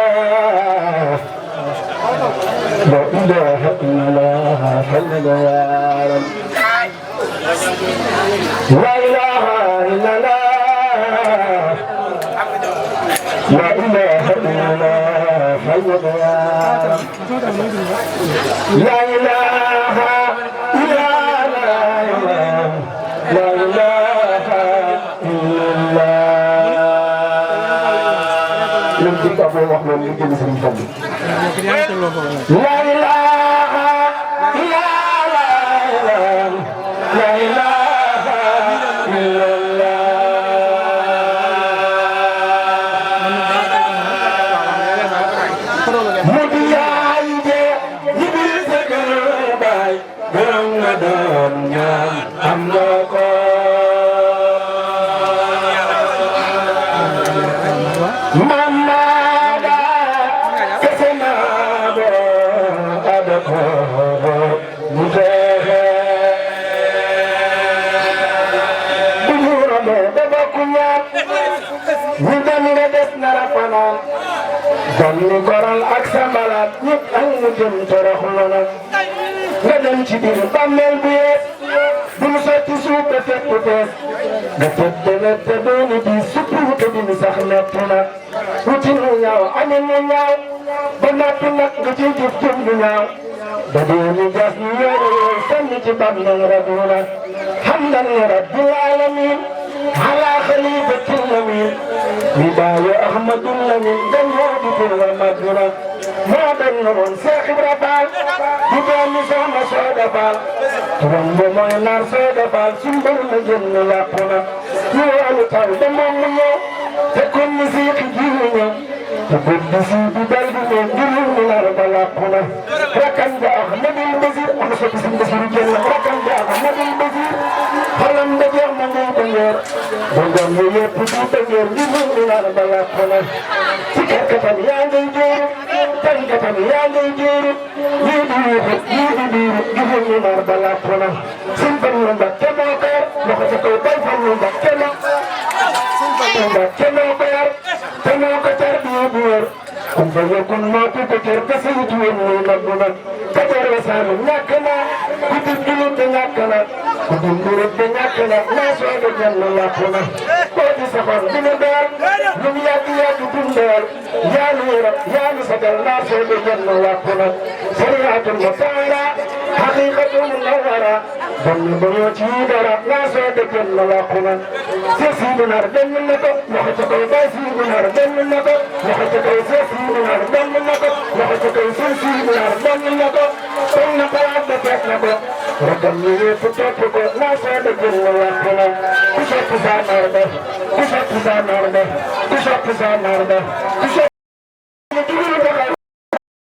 لا إله إلا الله لا إله إلا الله لا إله إلا الله لا إله إلا لا إله إلا الله لم تكن وحنا نجي نسمع لا إله إلا الله لا إله إلا الله مديايجي يبي سكر باي برمضان أملاكا مامادا كسنابا أدكا مجاهد بلورما دبكويا ندم ندس نرفنا دمني قرال أكسا ملات نتأن نجم ترخلنا ندم تدير بامل بيس بمساتي سوق تفتفس نتدنا تدوني دي سبوك دي سخنتنا وتنو ياو أمنو ياو بناتنا نجيب جفتم ياو بدوني جاسني ياو سني جبابنا ربنا حمدا لرب العالمين على خليفة الأمين بداية أحمد الأمين دنيا بكل مدنة ما بنون ساخب ربال بدون نسام سودفال ترمب موينار سودفال سنبر مجن لقنا يوالو تاو دمومي تكون نسيق جيونا تكون نسيق بلدنا جلون الأرض لقنا ركن بأحمد البزير أمسك سنبسر جنة ركن بأحمد البزير حلم بجر من بير بندم يبتدي بير جلون الأرض لقنا تكتب يا جير تنكتب يا جير يدير جلون الأرض لقنا سنبر بكتبوكر نخشكو بيفن بكتبوكر بكتبوكر تنوكتر بيبور كنت يكون ما تكتر كسيت ويني نبنا كتر وسام نكنا كتب جلود نكنا كتب جلود نكنا ناس وعد جنة نكنا كودي سفر بندر دنيا كيا كتندر يا نور يا مسدر ناس وعد جنة نكنا سريعة المسارة حقيقة منورة دم بيوتي درا ناس وعد جنة نكنا Seex Sidi Naar dem na ko loxo ca kaw Baay Sidi Naar dem na ko loxo ca kaw Seex Sidi Naar dem na ko loxo ca kaw Seex Sidi Naar dem na ko teg na ko waat ba teg na ko rakam yi yëpp topp ko naa seede jël na wax na ku sopp sa naar ba ku sopp sa naar ba ku sopp sa naar ba